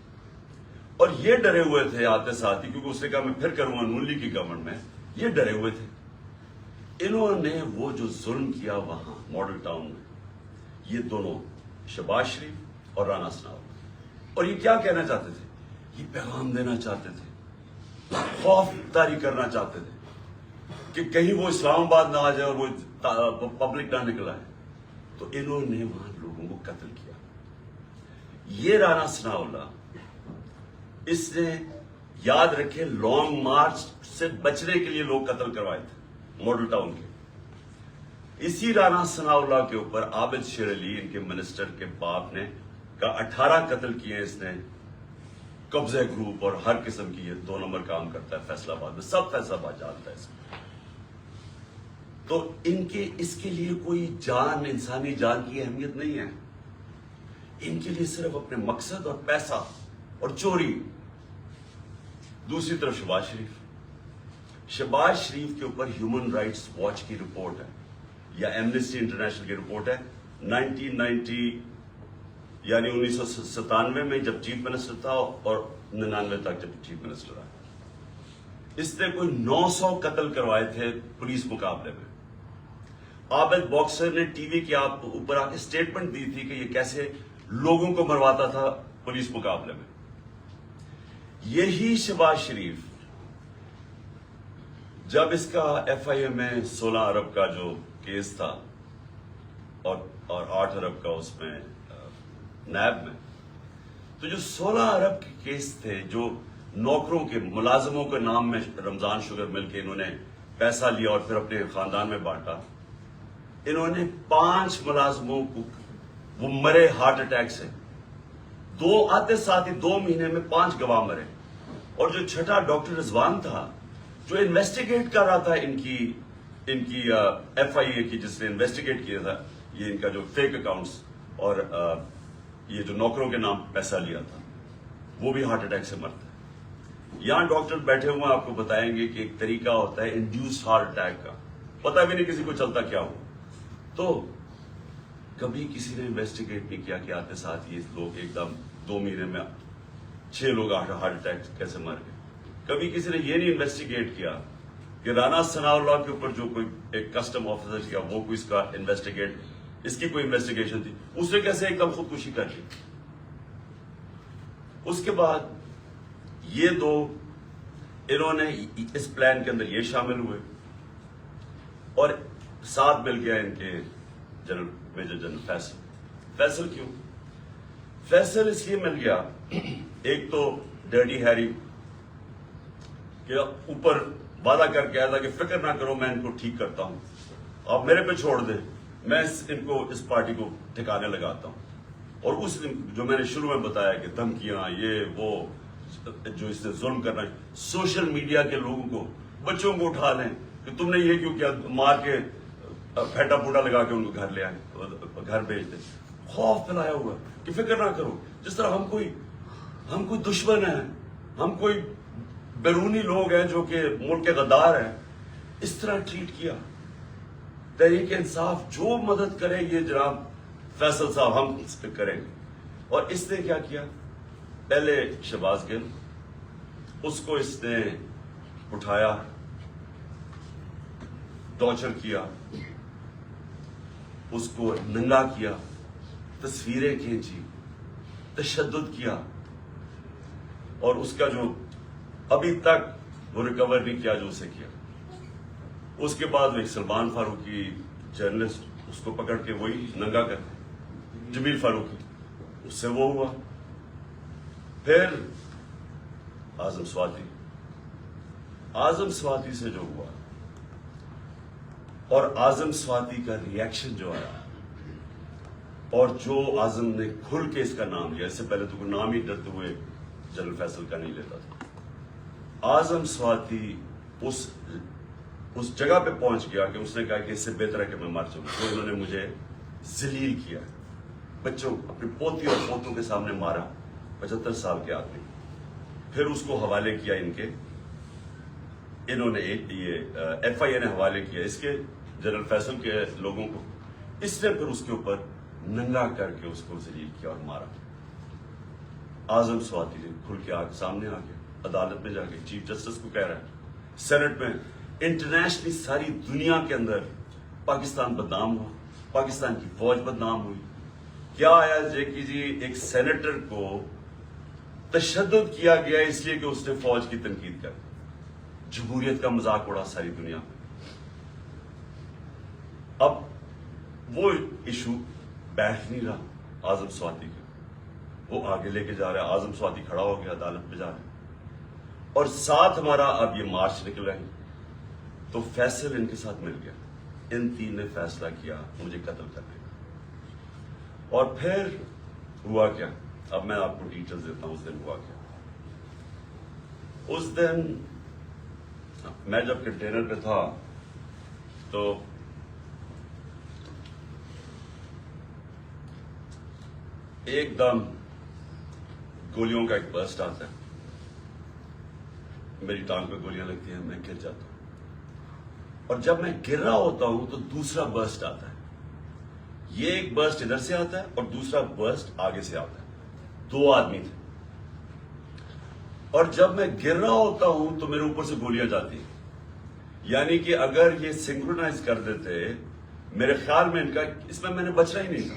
اور یہ ڈرے ہوئے تھے آتے ساتھ ہی, کیونکہ اس نے کہا میں پھر کروں گا نون لیگ کی گورنمنٹ میں. یہ ڈرے ہوئے تھے. انہوں نے وہ جو ظلم کیا وہاں ماڈل ٹاؤن میں, یہ دونوں شہباز شریف اور رانا ثناءاللہ, اور یہ کیا کہنا چاہتے تھے؟ یہ پیغام دینا چاہتے تھے, خوف طاری کرنا چاہتے تھے کہ کہیں وہ اسلام آباد نہ آ جائے اور وہ پبلک نہ نکل آئے. تو انہوں نے وہاں لوگوں کو قتل کیا. یہ رانا ثناءاللہ, اس نے یاد رکھے لانگ مارچ سے بچنے کے لیے لوگ قتل کروائے تھے ماڈل ٹاؤن کے. اسی رانا ثناءاللہ کے اوپر عابد شیر علی, ان کے منسٹر کے باپ نے, کا 18 قتل کیے اس نے. قبضہ گروپ اور ہر قسم کی یہ 2 نمبر کام کرتا ہے فیصلہ آباد میں, سب فیصلہ آباد جانتا ہے اس میں. تو ان کے اس کے لیے کوئی جان, انسانی جان کی اہمیت نہیں ہے. ان کے لیے صرف اپنے مقصد اور پیسہ اور چوری. دوسری طرف شہباز شریف کے اوپر ہیومن رائٹس واچ کی رپورٹ ہے, یا ایمنسٹی انٹرنیشنل کی رپورٹ ہے. 1990 یعنی 1997 میں جب چیف منسٹر تھا, اور 99 تک جب چیف منسٹر آیا, اس نے کوئی 900 قتل کروائے تھے پولیس مقابلے میں. عابد باکسر نے ٹی وی کے اوپر آ کے اسٹیٹمنٹ دی تھی کہ یہ کیسے لوگوں کو مرواتا تھا پولیس مقابلے میں. یہی شہباز شریف جب اس کا ایف آئی اے میں 16 ارب کا جو کیس تھا اور 8 ارب کا اس میں نیب میں, تو جو 16 ارب کے کیس تھے, جو نوکروں کے ملازموں کے نام میں رمضان شوگر مل کے انہوں نے پیسہ لیا اور پھر اپنے خاندان میں بانٹا, انہوں نے 5 ملازموں کو وہ مرے ہارٹ اٹیک سے. 2 آتے ساتھ ہی 2 مہینے میں 5 گواہ مرے. اور جو چھٹا ڈاکٹر رضوان تھا جو انویسٹیگیٹ کر رہا تھا ان کی ایف آئی اے کی, جس نے انویسٹیگیٹ کیا تھا یہ ان کا جو فیک اکاؤنٹس اور یہ جو نوکروں کے نام پیسہ لیا تھا, وہ بھی ہارٹ اٹیک سے مرتا ہے. یہاں ڈاکٹر بیٹھے ہوئے آپ کو بتائیں گے کہ ایک طریقہ ہوتا ہے انڈیوس ہارٹ اٹیک کا, پتہ بھی نہیں کسی کو چلتا کیا ہو. تو کبھی کسی نے انویسٹیگیٹ نہیں کیا کہ آتے ساتھ یہ لوگ ایک دم 2 مہینے میں 6 لوگ ہارٹ اٹیک کیسے مر گئے. کبھی کسی نے یہ نہیں انویسٹیگیٹ کیا کہ رانا ثناءاللہ کے اوپر جو کوئی ایک کسٹم آفیسر کیا, وہ کوئی اس کا انویسٹیگیٹ, اس کی کوئی انویسٹیگیشن تھی, اس نے کیسے ایک دم خودکشی کر لی. اس کے بعد یہ 2 انہوں نے اس پلان کے اندر یہ شامل ہوئے, اور ساتھ مل گیا ان کے جنرل میجر جنرل فیصل. کیوں فیصل اس لیے مل گیا, ایک تو ڈرٹی ہیری کہ اوپر وعدہ کر کے آیا تھا کہ فکر نہ کرو میں ان کو ٹھیک کرتا ہوں, آپ میرے پہ چھوڑ دیں, میں ان کو اس پارٹی کو ٹھکانے لگاتا ہوں. اور اس جو میں نے شروع میں بتایا کہ دھمکیاں یہ وہ جو اس نے ظلم کرنا ہے, سوشل میڈیا کے لوگوں کو, بچوں کو اٹھا لیں کہ تم نے یہ کیوں کیا, مار کے پھیٹا پوٹا لگا کے ان کو گھر لے آئے, گھر بھیج دیں. خوف پھیلایا ہوا کہ فکر نہ کرو, جس طرح ہم کوئی دشمن ہیں, ہم کوئی بیرونی لوگ ہیں جو کہ ملک کے غدار ہیں, اس طرح ٹریٹ کیا. تحریک انصاف جو مدد کرے یہ جناب فیصل صاحب ہم اس پہ کریں گے. اور اس نے کیا کیا, پہلے شہباز گل, اس کو اس نے اٹھایا, ٹارچر کیا, اس کو ننگا کیا, تصویریں کھینچی, تشدد کیا, اور اس کا جو ابھی تک وہ ریکور نہیں کیا جو اسے کیا. اس کے بعد ایک سلمان فاروقی جرنلسٹ, اس کو پکڑ کے وہی ننگا کرتے, جمیل فاروقی, اس سے وہ ہوا. پھر اعظم سواتی سے جو ہوا, اور اعظم سواتی کا ریئیکشن جو آیا, اور جو اعظم نے کھل کے اس کا نام لیا, اس سے پہلے تو کوئی نام ہی ڈرتے ہوئے جنرل فیصل کا نہیں لیتا تھا. اعظم سواتی اس جگہ پہ پہنچ گیا کہ اس نے کہا کہ اس سے بہتر ہے کہ میں مر جاؤں. تو انہوں نے مجھے ذلیل کیا, بچوں اپنی پوتی اور پوتوں کے سامنے مارا, 75 سال کے آدمی. پھر اس کو حوالے کیا انہوں نے یہ ایف آئی اے نے حوالے کیا اس کے جنرل فیصل کے لوگوں کو. اس نے پھر اس کے اوپر ننگا کر کے اس کو ذلیل کیا اور مارا. اعظم سواتی نے کھل کے سامنے آ گیا, عدالت میں جا کے چیف جسٹس کو کہہ رہا ہے, سینٹ میں, انٹرنیشنلی ساری دنیا کے اندر پاکستان بدنام ہوا, پاکستان کی فوج بدنام ہوئی. کیا آیا جی ایک سینیٹر کو تشدد کیا گیا اس لیے کہ اس نے فوج کی تنقید کر, جمہوریت کا مذاق اڑا ساری دنیا میں. اب وہ ایشو بیٹھ نہیں رہا اعظم سواتی کا, وہ آگے لے کے جا رہا ہے. اعظم سواتی کھڑا ہو گیا, عدالت میں جا رہا ہے, اور ساتھ ہمارا اب یہ مارچ نکل رہا ہے. تو فیصل ان کے ساتھ مل گیا, ان تین نے فیصلہ کیا مجھے قتل کرنے کا. اور پھر ہوا کیا, اب میں آپ کو ڈیٹیلز دیتا ہوں. اس دن ہوا کیا, اس دن میں جب کنٹینر پہ تھا تو ایک دم گولیوں کا ایک برسٹ آتا ہے, میری ٹانگ پہ گولیاں لگتی ہیں, میں گر جاتا ہوں. اور جب میں گر رہا ہوتا ہوں تو دوسرا برسٹ آتا ہے. یہ ایک برسٹ ادھر سے آتا ہے اور دوسرا برسٹ آگے سے آتا ہے. 2 آدمی تھے, اور جب میں گر رہا ہوتا ہوں تو میرے اوپر سے گولیاں جاتی ہیں. یعنی کہ اگر یہ سنکرونائز کر دیتے, میرے خیال میں ان کا اس میں نے بچنا ہی نہیں تھا.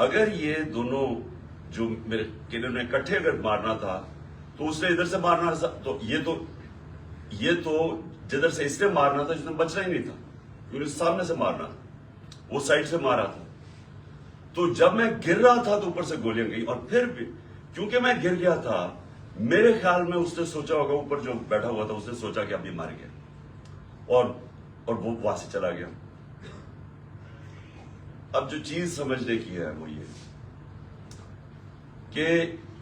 اگر یہ دونوں جو میرے انہوں نے اکٹھے اگر مارنا تھا تو اس نے ادھر سے مارنا تھا, تو یہ تو جدھر سے اس نے مارنا تھا, جس نے بچنا ہی نہیں تھا, کیونکہ سامنے سے مارنا تھا, وہ سائڈ سے مارا تھا. تو جب میں گر رہا تھا تو اوپر سے گولیاں گئی, اور پھر بھی کیونکہ میں گر گیا تھا, میرے خیال میں اس نے سوچا ہوگا, اوپر جو بیٹھا ہوا تھا اس نے سوچا کہ اب یہ مر گیا, اور وہ وہاں سے چلا گیا. اب جو چیز سمجھنے کی ہے وہ یہ کہ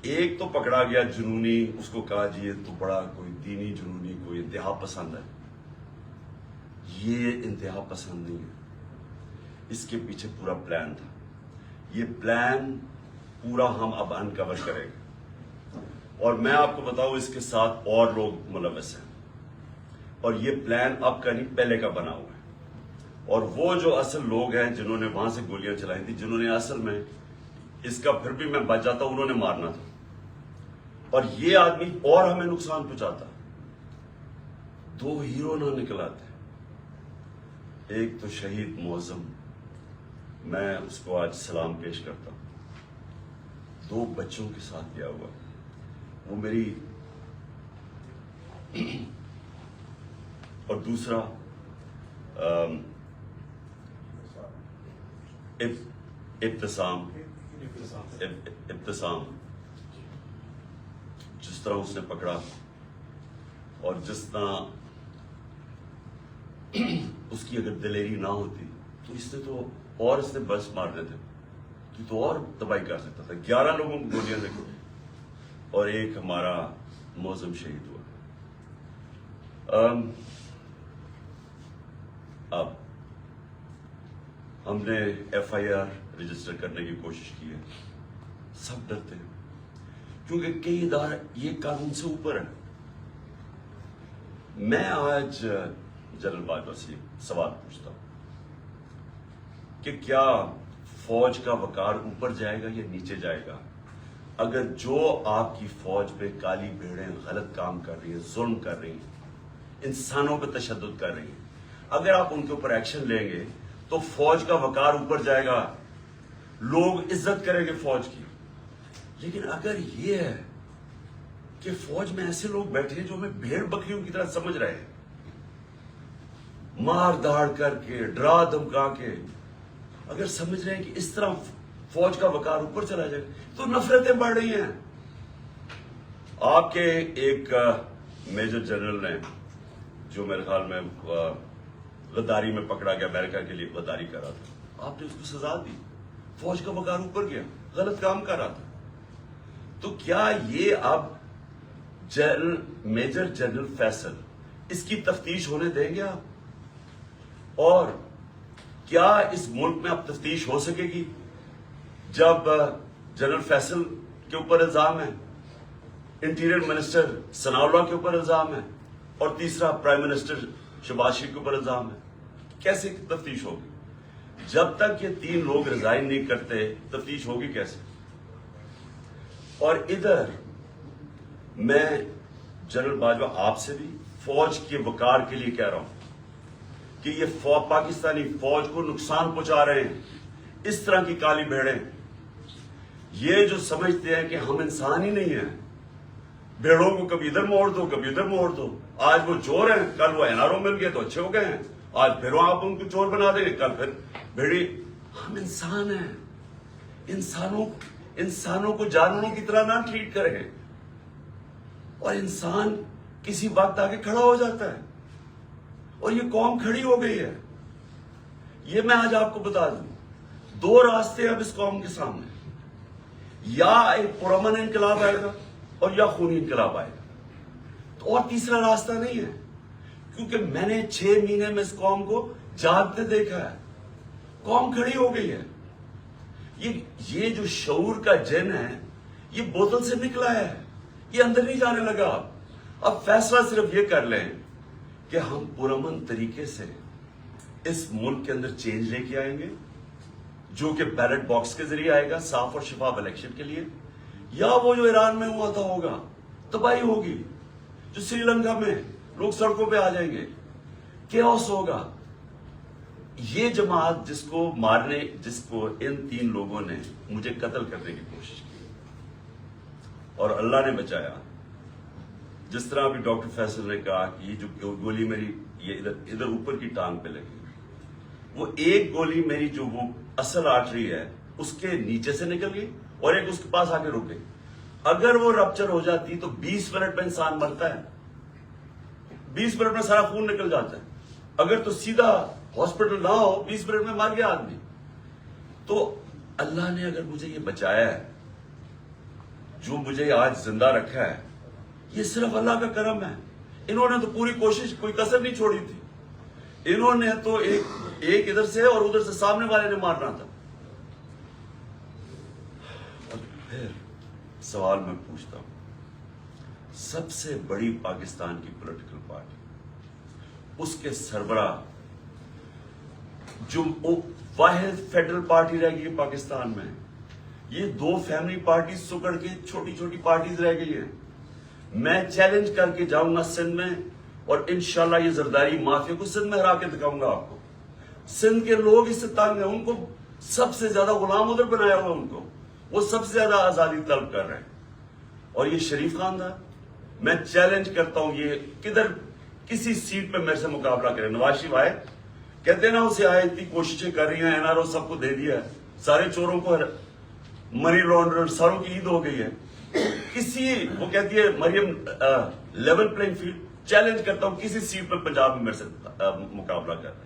ایک تو پکڑا گیا جنونی, اس کو کہا جی یہ تو بڑا کوئی دینی جنونی, کوئی انتہا پسند ہے. یہ انتہا پسند نہیں ہے, اس کے پیچھے پورا پلان تھا. یہ پلان پورا ہم اب انکور کریں گے, اور میں آپ کو بتاؤں اس کے ساتھ اور لوگ ملوث ہیں, اور یہ پلان اب کا نہیں پہلے کا بنا ہوا ہے. اور وہ جو اصل لوگ ہیں جنہوں نے وہاں سے گولیاں چلائی تھی, جنہوں نے اصل میں اس کا پھر بھی میں بچ جاتا, انہوں نے مارنا تھا, اور یہ آدمی اور ہمیں نقصان پہنچاتا. 2 ہیرو نہ نکل آتے, ایک تو شہید معظم, میں اس کو آج سلام پیش کرتا ہوں, 2 بچوں کے ساتھ گیا ہوا, وہ میری, اور دوسرا ابتسام, جس طرح اس نے پکڑا, اور جس طرح اس کی اگر دلیری نہ ہوتی تو اس نے تو اور اس نے بس مار دیتے تو اور تباہی کر سکتا تھا. 11 لوگوں کو گولیاں لگی اور ایک ہمارا موزم شہید ہوا. اب ہم نے FIR رجسٹر کرنے کی کوشش کی ہے. سب ڈرتے ہیں کیونکہ کئی ادارے یہ قانون سے اوپر ہے. میں آج جنرل باجوہ سے سوال پوچھتا ہوں کہ کیا فوج کا وقار اوپر جائے گا یا نیچے جائے گا اگر جو آپ کی فوج پہ کالی بھیڑیں غلط کام کر رہی ہیں, ظلم کر رہی ہیں, انسانوں پہ تشدد کر رہی ہیں, اگر آپ ان کے اوپر ایکشن لیں گے تو فوج کا وقار اوپر جائے گا, لوگ عزت کریں گے فوج کی. لیکن اگر یہ ہے کہ فوج میں ایسے لوگ بیٹھے ہیں جو ہمیں بھیڑ بکریوں کی طرح سمجھ رہے ہیں, مار داڑ کر کے, ڈرا دھمکا کے, اگر سمجھ رہے ہیں کہ اس طرح فوج کا وقار اوپر چلا جائے تو نفرتیں بڑھ رہی ہیں. آپ کے ایک میجر جنرل نے جو میرے خیال میں غداری میں پکڑا گیا, امریکہ کے لیے غداری کر رہا تھا, آپ نے اس کو سزا دی, فوج کا وقار اوپر گیا, غلط کام کر رہا تھا. تو کیا یہ اب میجر جنرل فیصل اس کی تفتیش ہونے دیں گے آپ؟ اور کیا اس ملک میں اب تفتیش ہو سکے گی جب جنرل فیصل کے اوپر الزام ہے, انٹیریئر منسٹر ثناء اللہ کے اوپر الزام ہے, اور تیسرا پرائم منسٹر شہباز شریف کے اوپر الزام ہے؟ کیسے تفتیش ہوگی؟ جب تک یہ 3 لوگ ریزائن نہیں کرتے تفتیش ہوگی کیسے؟ اور ادھر میں جنرل باجوہ آپ سے بھی فوج کے وقار کے لیے کہہ رہا ہوں کہ یہ پاکستانی فوج کو نقصان پہنچا رہے ہیں. اس طرح کی کالی بھیڑیں, یہ جو سمجھتے ہیں کہ ہم انسان ہی نہیں ہیں, بھیڑوں کو کبھی ادھر موڑ دو کبھی ادھر موڑ دو, آج وہ چور ہیں کل وہ NRO مل گئے تو اچھے ہو گئے ہیں, آج پھر آپ ان کو چور بنا دیں گے کل پھر بھیڑی. ہم انسان ہیں, انسانوں کو جانوروں کی طرح نہ ٹریٹ کریں. اور انسان کسی وقت آگے کھڑا ہو جاتا ہے, اور یہ قوم کھڑی ہو گئی ہے. یہ میں آج آپ کو بتا دوں, 2 راستے اب اس قوم کے سامنے, یا ایک پرامن انقلاب آئے گا اور یا خونی انقلاب آئے گا, تو اور تیسرا راستہ نہیں ہے. کیونکہ میں نے 6 مہینے میں اس قوم کو جاگتے دیکھا ہے, قوم کھڑی ہو گئی ہے. یہ جو شعور کا جن ہے یہ بوتل سے نکلا ہے, یہ اندر نہیں جانے لگا. اب فیصلہ صرف یہ کر لیں کہ ہم پرامن طریقے سے اس ملک کے اندر چینج لے کے آئیں گے, جو کہ بیلٹ باکس کے ذریعے آئے گا صاف اور شفاف الیکشن کے لیے, یا وہ جو ایران میں ہوا تھا ہوگا, تباہی ہوگی, جو سری لنکا میں لوگ سڑکوں پہ آ جائیں گے, کیوس ہوگا. یہ جماعت جس کو ان 3 لوگوں نے مجھے قتل کرنے کی کوشش کی اور اللہ نے بچایا, جس طرح ابھی ڈاکٹر فیصل نے کہا کہ یہ جو گولی میری یہ ادھر اوپر کی ٹانگ پہ لگی, وہ ایک گولی میری جو وہ اصل آرٹری ہے اس کے نیچے سے نکل گئی اور ایک اس کے پاس آ کے رک گئی. اگر وہ رپچر ہو جاتی تو 20 منٹ میں انسان مرتا ہے, 20 منٹ میں سارا خون نکل جاتا ہے. اگر تو سیدھا ہاسپٹل نہ ہو 20 منٹ میں مر گیا آدمی. تو اللہ نے اگر مجھے یہ بچایا ہے, جو مجھے آج زندہ رکھا ہے, یہ صرف اللہ کا کرم ہے. انہوں نے تو پوری کوشش, کوئی کسر نہیں چھوڑی تھی. انہوں نے تو ایک ادھر سے اور ادھر سے سامنے والے نے مارنا تھا. اور پھر سوال میں پوچھتا ہوں, سب سے بڑی پاکستان کی پولیٹیکل پارٹی, اس کے سربراہ جو واحد فیڈرل پارٹی رہ گئی پاکستان میں, یہ 2 فیملی پارٹیز سکڑ کے چھوٹی چھوٹی پارٹیز رہ گئی ہیں. میں چیلنج کر کے جاؤں گا سندھ میں, اور انشاءاللہ یہ زرداری مافیا کو سندھ میں ہرا کے دکھاؤں گا آپ کو. سندھ کے لوگ اس سے تنگ ہیں, ان کو سب سے زیادہ غلام ادھر بنایا ہوا, ان کو وہ سب سے زیادہ آزادی طلب کر رہے ہیں. اور یہ شریف خاندان, میں چیلنج کرتا ہوں, یہ کدھر کسی سیٹ پہ میرے سے مقابلہ کرے. نواز شریف آئے, کہتے نا اسے آئے, اتنی کوششیں کر رہی ہیں, NRO سب کو دے دیا ہے, سارے چوروں کو منی لانڈر ساروں کی عید ہو گئی ہے. وہ کہتی ہے مریم لیول پلینگ فیلڈ. چیلنج کرتا ہوں کسی سیٹ پر پنجاب میں میرے سے مقابلہ کر رہے ہیں.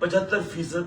75%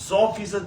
100%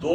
2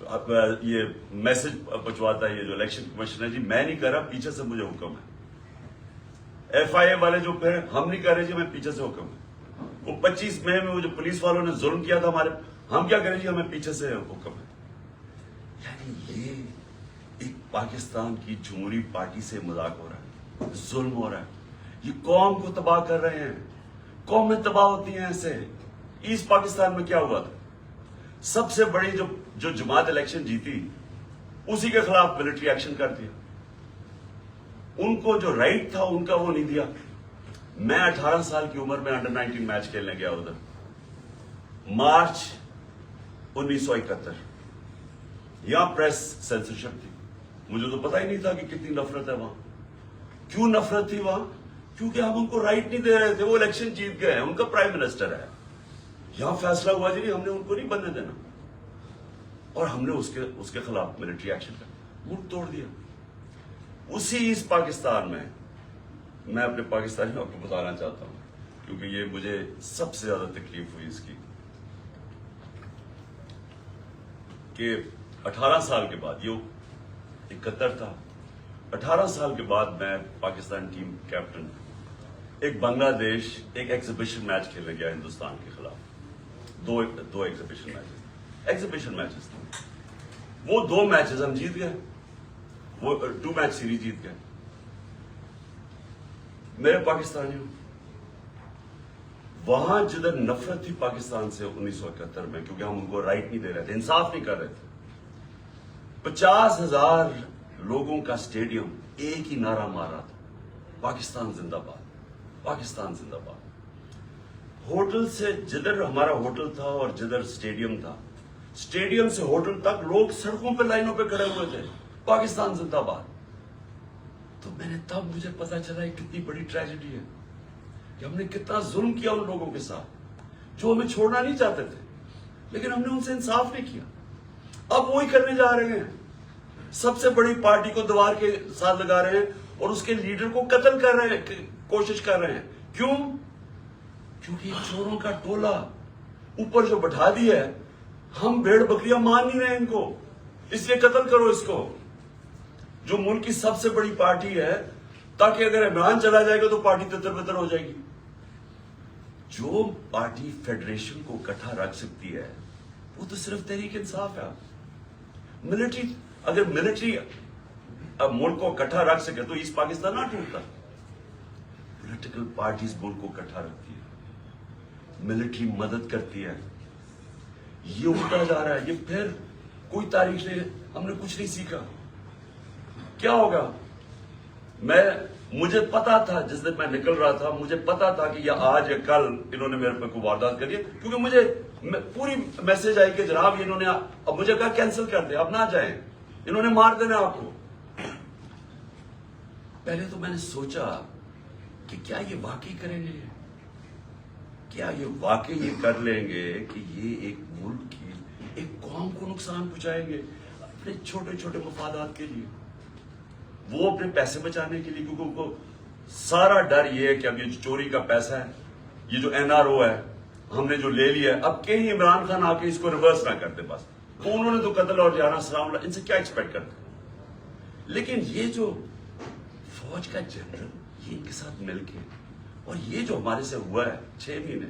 یہ میسج پہنچواتا ہے یہ جو الیکشن کمیشن ہے جی میں نہیں کر رہا, پیچھے سے مجھے حکم ہے. ایف آئی اے والے جو پھر ہم نہیں کر رہے جی میں پیچھے سے حکم ہے. وہ 25 مئی میں وہ جو پولیس والوں نے ظلم کیا تھا ہمارے, ہم کیا کریں جی ہمیں پیچھے سے حکم ہے. یعنی یہ ایک پاکستان کی جمہوری پارٹی سے مذاق ہو رہا ہے, ظلم ہو رہا ہے. یہ قوم کو تباہ کر رہے ہیں, قومیں تباہ ہوتی ہیں ایسے. ایسٹ پاکستان میں کیا ہوا تھا, سب سے بڑی جو جماعت الیکشن جیتی اسی کے خلاف ملٹری ایکشن کر دیا. ان کو جو رائٹ تھا ان کا وہ نہیں دیا. میں 18 سال کی عمر میں انڈر 19 میچ کھیلنے گیا ادھر, مارچ 1971. یہاں پریس سینسرشپ تھی, مجھے تو پتا ہی نہیں تھا کہ کتنی نفرت ہے وہاں. کیوں نفرت تھی وہاں؟ کیونکہ ہم ان کو رائٹ نہیں دے رہے تھے. وہ الیکشن جیت گئے ہیں, ان کا پرائم منسٹر ہے. یہاں فیصلہ ہوا جی ہم نے ان کو نہیں بننے دینا, اور ہم نے اس کے خلاف ملٹری ایکشن کا ملک توڑ دیا. اسی ایسٹ پاکستان میں اپنے پاکستانیوں کو بتانا چاہتا ہوں, کیونکہ یہ مجھے سب سے زیادہ تکلیف ہوئی اس کی, کہ 18 سال کے بعد, یہ 71 تھا, 18 سال کے بعد میں پاکستان ٹیم کیپٹن ایک بنگلہ دیش ایک ایگزیبیشن میچ کھیلنے گیا ہندوستان کے خلاف. دو ایگزیبیشن میچز تھے. وہ 2 میچز ہم جیت گئے, وہ 2 میچ سیریز جیت گئے. میرے پاکستانیوں, وہاں جدھر نفرت تھی پاکستان سے 1971 میں, کیونکہ ہم ان کو رائٹ نہیں دے رہے تھے, انصاف نہیں کر رہے تھے. 50,000 لوگوں کا اسٹیڈیم ایک ہی نعرہ مار رہا تھا, پاکستان زندہ باد, پاکستان زندہ باد. ہوٹل سے جدھر ہمارا ہوٹل تھا اور جدھر اسٹیڈیم تھا, اسٹیڈیم سے ہوٹل تک لوگ سڑکوں پہ لائنوں پہ کھڑے ہوئے تھے, پاکستان زندہ باد. تو میں نے تب مجھے پتا چلا یہ کتنی بڑی ٹریجڈی ہے, کہ ہم نے کتنا ظلم کیا ان لوگوں کے ساتھ جو ہمیں چھوڑنا نہیں چاہتے تھے, لیکن ہم نے ان سے انصاف نہیں کیا. اب وہی کرنے جا رہے ہیں, سب سے بڑی پارٹی کو دیوار کے ساتھ لگا رہے ہیں اور اس کے لیڈر کو قتل کر رہے ہیں, کوشش کر رہے ہیں. کیوں؟ کیونکہ چوروں کا ٹولہ اوپر جو بٹھا دی ہے, ہم بھیڑ بکریاں مان نہیں رہے ان کو, اس لیے قتل کرو اس کو, جو ملک کی سب سے بڑی پارٹی ہے, تاکہ اگر عمران چلا جائے گا تو پارٹی تتر بتر ہو جائے گی. جو پارٹی فیڈریشن کو اکٹھا رکھ سکتی ہے وہ تو صرف تحریک انصاف ہے. ملٹری, اگر ملٹری اب ملک کو اکٹھا رکھ سکے تو ایسٹ پاکستان نہ ٹوٹتا. پولیٹیکل پارٹیز ملک کو اکٹھا رکھتی ہے, ملٹری مدد کرتی ہے. یہ اٹھتا جا رہا ہے, یہ پھر کوئی تاریخ نہیں, ہم نے کچھ نہیں سیکھا. کیا ہوگا؟ مجھے پتا تھا جس دن میں نکل رہا تھا, مجھے پتا تھا کہ یہ آج یا کل انہوں نے میرے پہ کوئی واردات کری ہے, کیونکہ مجھے پوری میسج آئی کہ جناب انہوں نے اب مجھے کہا کینسل کر دیں, اب نہ جائیں, انہوں نے مار دینا آپ کو. پہلے تو میں نے سوچا کہ کیا یہ واقعی کریں گے, کیا یہ واقعی یہ کر لیں گے کہ یہ ایک ملک کی ایک قوم کو نقصان پہنچائیں گے اپنے چھوٹے چھوٹے مفادات کے لیے, وہ اپنے پیسے بچانے کے لیے. کیونکہ ان کو سارا ڈر یہ ہے کہ اب یہ جو چوری کا پیسہ ہے, یہ جو NRO ہے ہم نے جو لے لیا ہے, اب کہیں عمران خان آ کے اس کو ریورس نہ کرتے بس, تو انہوں نے تو قتل اور جانا سلام اللہ, ان سے کیا ایکسپیکٹ کرتے. لیکن یہ جو فوج کا جنرل, یہ ان کے ساتھ مل کے, اور یہ جو ہمارے سے ہوا ہے 6 مہینے,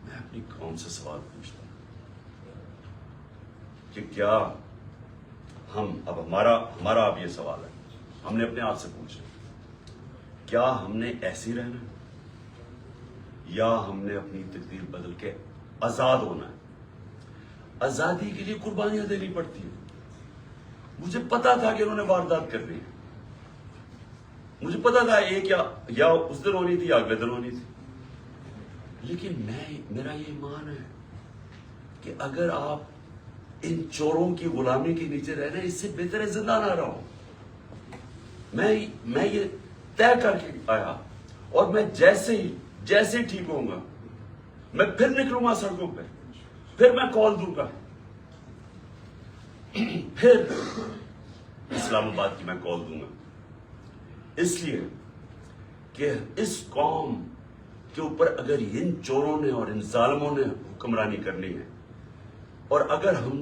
میں اپنی قوم سے سوال پوچھتا ہوں کہ کیا ہم, اب ہمارا اب یہ سوال ہے, ہم نے اپنے آپ سے پوچھا, کیا ہم نے ایسے رہنا یا ہم نے اپنی تقدیر بدل کے آزاد ہونا ہے؟ آزادی کے لیے قربانیاں دینی پڑتی ہیں. مجھے پتا تھا کہ انہوں نے واردات کرنی ہے, مجھے پتا تھا ایک یا اس دن ہونی تھی یا اگلے دن ہونی تھی, لیکن میرا یہ ایمان ہے کہ اگر آپ ان چوروں کی غلامی کے نیچے رہنا, اس سے بہتر ہے زندہ نہ رہو. میں یہ طے کر کے آیا, اور میں جیسے ہی ٹھیک ہوں گا میں پھر نکلوں گا سڑکوں پہ, پھر میں کال دوں گا, پھر اسلام آباد کی میں کال دوں گا. اس لیے کہ اس قوم کے اوپر اگر ان چوروں نے اور ان ظالموں نے حکمرانی کرنی ہے, اور اگر ہم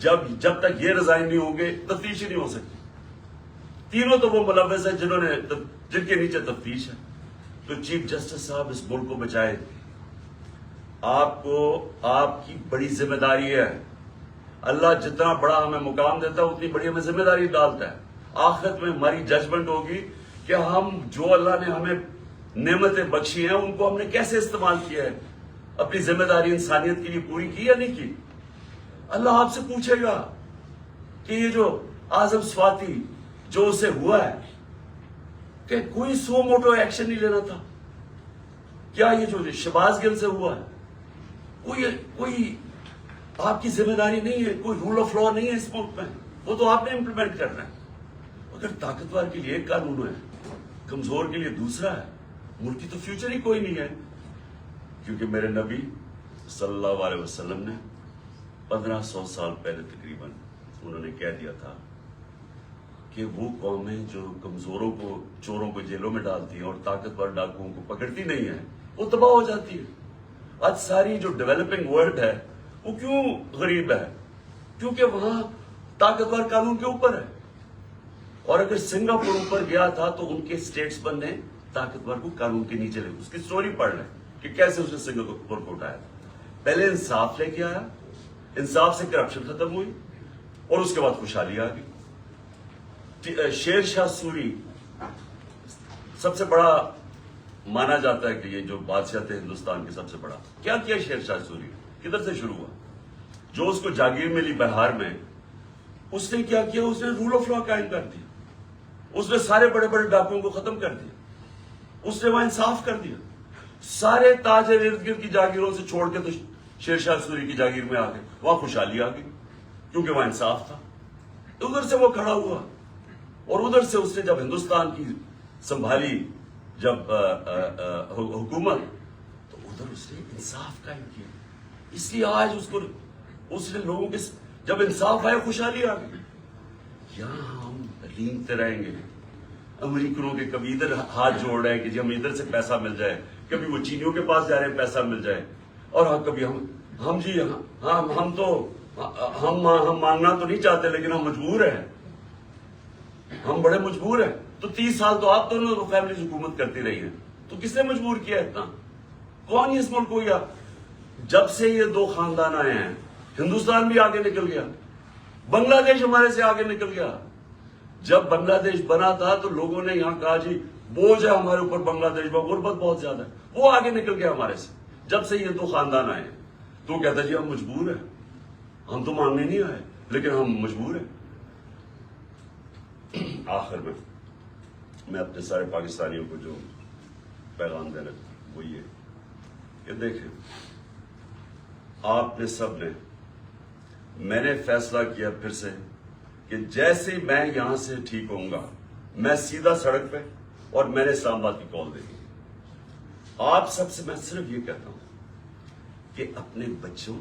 جب تک یہ ریزائن نہیں ہوں گے تفتیش ہی نہیں ہو سکتی. تینوں تو وہ ملوث ہیں جن کے نیچے تفتیش ہے. تو چیف جسٹس صاحب اس ملک کو بچائے. آپ کی بڑی ذمہ داری ہے. اللہ جتنا بڑا ہمیں مقام دیتا ہے اتنی بڑی ہمیں ذمہ داری ڈالتا ہے. آخرت میں ہماری ججمنٹ ہوگی کہ ہم جو اللہ نے ہمیں نعمتیں بخشی ہیں ان کو ہم نے کیسے استعمال کیا ہے, اپنی ذمہ داری انسانیت کے لیے پوری کی یا نہیں کی. اللہ آپ سے پوچھے گا کہ یہ جو اعظم سواتی جو اسے ہوا ہے کہ کوئی سو موٹو ایکشن نہیں لینا تھا. کیا یہ جو شہباز گل سے ہوا ہے کوئی آپ کی ذمہ داری نہیں ہے, کوئی رول آف لا نہیں ہے اس ملک میں, وہ تو آپ نے امپلیمنٹ کرنا ہے. اگر طاقتور کے لیے ایک قانون ہے, کمزور کے لیے دوسرا ہے, ملک کی تو فیوچر ہی کوئی نہیں ہے. کیونکہ میرے نبی صلی اللہ علیہ وسلم نے 1500 سال پہلے تقریباً انہوں نے کہہ دیا تھا کہ وہ قومیں جو کمزوروں کو, چوروں کو جیلوں میں ڈالتی ہیں اور طاقتور ڈاکوؤں کو پکڑتی نہیں ہیں وہ تباہ ہو جاتی ہے. آج ساری جو ڈیولپنگ ورلڈ ہے وہ کیوں غریب ہے؟ کیونکہ وہاں طاقتور قانون کے اوپر ہے. اور اگر سنگاپور اوپر گیا تھا تو ان کے اسٹیٹس نے طاقتور کو قانون کے نیچے لے, اس کی سٹوری پڑھ لیں کہ کیسے اس نے سنگاپور کو اٹھایا. پہلے انصاف لے کے آیا, انصاف سے کرپشن ختم ہوئی اور اس کے بعد خوشحالی آ گئی. شیر شاہ سوری سب سے بڑا مانا جاتا ہے کہ یہ جو بادشاہ تھے ہندوستان کے سب سے بڑا. کیا کیا شیر شاہ سوری, کدھر سے شروع ہوا؟ جو اس کو جاگیر ملی بہار میں, اس نے کیا کیا؟ اس نے رول آف لا قائم کر دیا. اس نے سارے بڑے بڑے ڈاکوؤں کو ختم کر دیا. اس نے وہاں انصاف کر دیا. سارے تاجر ارد گرد کی جاگیروں سے چھوڑ کے تو شیر شاہ سوری کی جاگیر میں آ گئے. وہاں خوشحالی آ گئی کیونکہ وہاں انصاف تھا. ادھر سے وہ کھڑا ہوا اور ادھر سے اس نے جب ہندوستان کی سنبھالی جب حکومت, تو ادھر اس نے انصاف قائم کیا. اس لیے آج اس نے لوگوں کے جب انصاف آیا خوشحالی آ گئی. یہاں ہم رینگتے رہیں گے امریکنوں کے, کبھی ادھر ہاتھ جوڑ رہے ہیں کہ جی ہم ادھر سے پیسہ مل جائے, کبھی وہ چینیوں کے پاس جا رہے ہیں پیسہ مل جائے, اور کبھی ہم مانگنا تو نہیں چاہتے لیکن ہم مجبور ہیں, ہم بڑے مجبور ہیں. تو 30 سال تو آپ دونوں فیملیز حکومت کرتی رہی ہیں, تو کس نے مجبور کیا اتنا؟ کون اس ملک کو؟ جب سے یہ دو خاندان آئے ہیں ہندوستان بھی آگے نکل گیا, بنگلہ دیش ہمارے سے آگے نکل گیا. جب بنگلہ دیش بنا تھا تو لوگوں نے یہاں کہا جی بوجھ ہے ہمارے اوپر بنگلہ دیش میں, غربت بہت زیادہ ہے. وہ آگے نکل گیا ہمارے سے. جب سے یہ دو خاندان آئے ہیں تو وہ کہتا جی ہم مجبور ہیں, ہم تو مانگنے نہیں آئے لیکن ہم مجبور ہیں. آخر میں اپنے سارے پاکستانیوں کو جو پیغام دینا وہ یہ کہ دیکھیں, آپ نے سب نے, میں نے فیصلہ کیا پھر سے کہ جیسے میں یہاں سے ٹھیک ہوں گا میں سیدھا سڑک پہ, اور میں نے اسلام آباد کی کال دے دی. آپ سب سے میں صرف یہ کہتا ہوں کہ اپنے بچوں,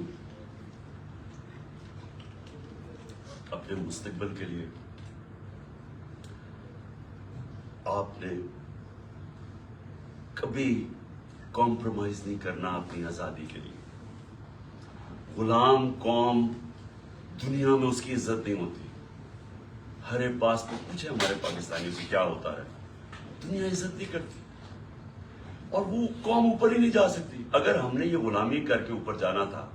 اپنے مستقبل کے لیے آپ نے کبھی کمپرومائز نہیں کرنا اپنی آزادی کے لیے. غلام قوم دنیا میں اس کی عزت نہیں ہوتی. ہر ایک پاس پہ پوچھے ہمارے پاکستانیوں سے کیا ہوتا ہے, دنیا عزت نہیں کرتی اور وہ قوم اوپر ہی نہیں جا سکتی. اگر ہم نے یہ غلامی کر کے اوپر جانا تھا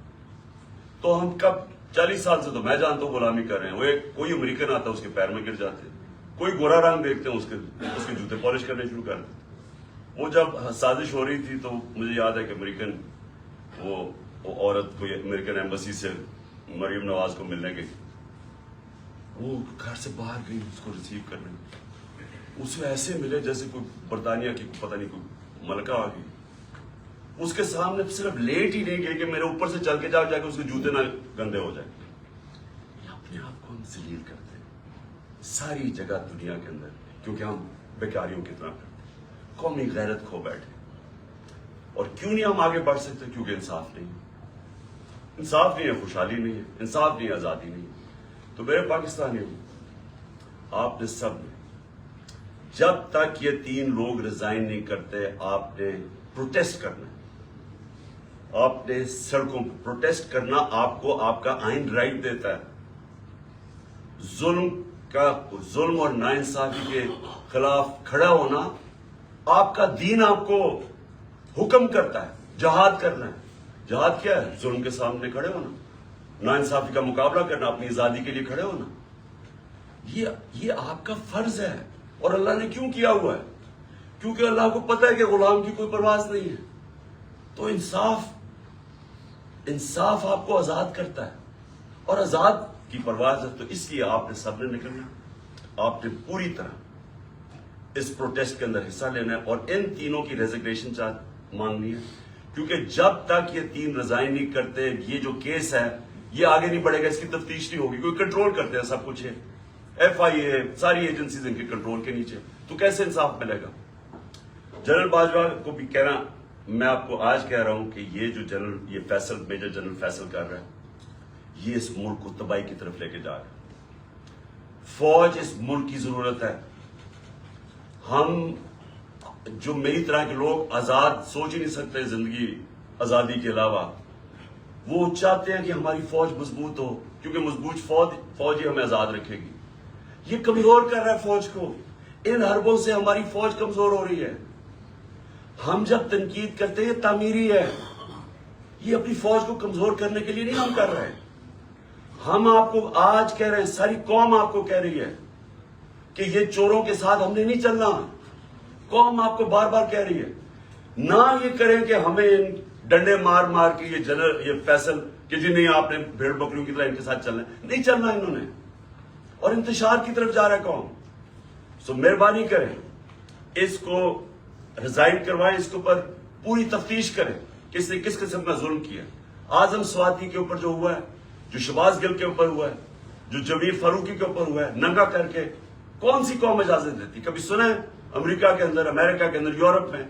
تو ہم کب 40 سال سے تو میں جانتا ہوں غلامی کر رہے ہیں. وہ کوئی امریکن آتا ہے اس کے پیر میں گر جاتے, کوئی گورا رنگ دیکھتے ہیں اس کے جوتے پالش کرنے شروع کر دیتے. وہ جب سازش ہو رہی تھی تو مجھے یاد ہے کہ امریکن وہ عورت کوئی امریکن ایمبسی سے مریم نواز کو ملنے گئی, وہ گھر سے باہر گئی اس کو ریسیو کرنے. اسے ایسے ملے جیسے کوئی برطانیہ کی پتہ نہیں کوئی ملکہ آ گئی. اس کے سامنے صرف لیٹ ہی نہیں گئی کہ میرے اوپر سے چل کے جا کے اس کے جوتے نہ گندے ہو جائیں. اپنے آپ کو ہم ذلیل کرتے ہیں ساری جگہ دنیا کے اندر کیونکہ ہم بیکاریوں کی طرح کرتے ہیں, قومی غیرت کھو بیٹھے. اور کیوں نہیں ہم آگے بڑھ سکتے؟ کیونکہ انصاف نہیں ہے. انصاف نہیں ہے, خوشحالی نہیں ہے, انصاف نہیں ہے, آزادی نہیں ہے. تو میرے پاکستانیوں, آپ نے سب نے جب تک یہ 3 لوگ ریزائن نہیں کرتے آپ نے پروٹیسٹ کرنا ہے. آپ نے سڑکوں پہ پروٹیسٹ کرنا آپ کو آپ کا آئین رائٹ دیتا ہے. ظلم اور ناانصافی کے خلاف کھڑا ہونا آپ کا دین آپ کو حکم کرتا ہے جہاد کرنا ہے۔ جہاد کیا ہے؟ ظلم کے سامنے کھڑے ہونا، ناانصافی کا مقابلہ کرنا، اپنی آزادی کے لیے کھڑے ہونا۔ یہ آپ کا فرض ہے، اور اللہ نے کیوں کیا ہوا ہے؟ کیونکہ اللہ کو پتہ ہے کہ غلام کی کوئی پرواز نہیں ہے، تو انصاف آپ کو آزاد کرتا ہے، اور آزاد کی پرواز ہے، تو اس لیے آپ نے سب نے نکلنا، آپ نے پوری طرح اس پروٹیسٹ کے اندر حصہ لینا ہے، اور ان تینوں کی ریزگنیشن مانگنی ہے، کیونکہ جب تک یہ تین ریزائن نہیں کرتے یہ جو کیس ہے یہ آگے نہیں بڑھے گا، اس کی تفتیش نہیں ہوگی، کوئی کنٹرول کرتے ہیں سب کچھ ہے، FIA ساری ایجنسیز ان کے کنٹرول کے نیچے، تو کیسے انصاف ملے گا؟ جنرل باجوہ کو بھی کہنا، میں آپ کو آج کہہ رہا ہوں کہ یہ جو میجر جنرل فیصل کر رہا ہے یہ اس ملک کو تباہی کی طرف لے کے جا رہا ہے۔ فوج اس ملک کی ضرورت ہے۔ ہم جو میری طرح کے لوگ آزاد سوچ ہی نہیں سکتے زندگی آزادی کے علاوہ، وہ چاہتے ہیں کہ ہماری فوج مضبوط ہو، کیونکہ مضبوط فوج ہی ہمیں آزاد رکھے گی۔ یہ کمزور کر رہا ہے فوج کو، ان حربوں سے ہماری فوج کمزور ہو رہی ہے۔ ہم جب تنقید کرتے ہیں یہ تعمیری ہے، یہ اپنی فوج کو کمزور کرنے کے لیے نہیں ہم کر رہے ہیں۔ ہم آپ کو آج کہہ رہے ہیں، ساری قوم آپ کو کہہ رہی ہے کہ یہ چوروں کے ساتھ ہم نے نہیں چلنا۔ قوم آپ کو بار بار کہہ رہی ہے، نہ یہ کریں کہ ہمیں ڈنڈے مار مار کے یہ فیصل کہ جی نہیں آپ نے بھیڑ بکریوں کی طرح ان کے ساتھ چلنا ہے، نہیں چلنا انہوں نے، اور انتشار کی طرف جا رہا ہے قوم۔ سو مہربانی کریں، اس کو ریزائن کروائیں، اس کے اوپر پوری تفتیش کریں کہ اس نے کس قسم کا ظلم کیا۔ اعظم سواتی کے اوپر جو ہوا ہے، جو شہباز گل کے اوپر ہوا ہے، جو جمیل فاروقی کے اوپر ہوا ہے، ننگا کر کے، کون سی قوم اجازت دیتی؟ کبھی سنا ہے امریکہ کے اندر، امریکہ کے اندر، یورپ میں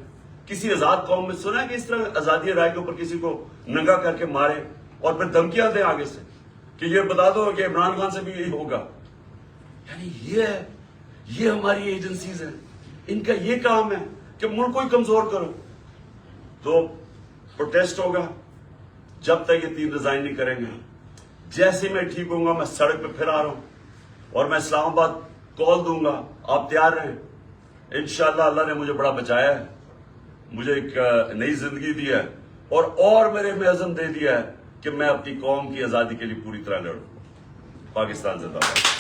کسی آزاد قوم میں سنا ہے کہ اس طرح آزادی رائے کے اوپر کسی کو ننگا کر کے مارے اور پھر دھمکیاں دیں آگے سے کہ یہ بتا دو کہ عمران خان سے بھی یہی ہوگا؟ یعنی یہ ہماری ایجنسیز ہیں، ان کا یہ کام ہے کہ ملک کو ہی کمزور کرو۔ تو پروٹیسٹ ہوگا جب تک یہ تین ریزائن نہیں کریں گے۔ جیسے میں ٹھیک ہوں گا میں سڑک پہ پھر آ رہا ہوں، اور میں اسلام آباد کال دوں گا، آپ تیار رہیں۔ انشاءاللہ اللہ نے مجھے بڑا بچایا ہے، مجھے ایک نئی زندگی دی ہے، اور میرے میں عزم دے دیا ہے کہ میں اپنی قوم کی آزادی کے لیے پوری طرح لڑوں۔ پاکستان زندہ باد۔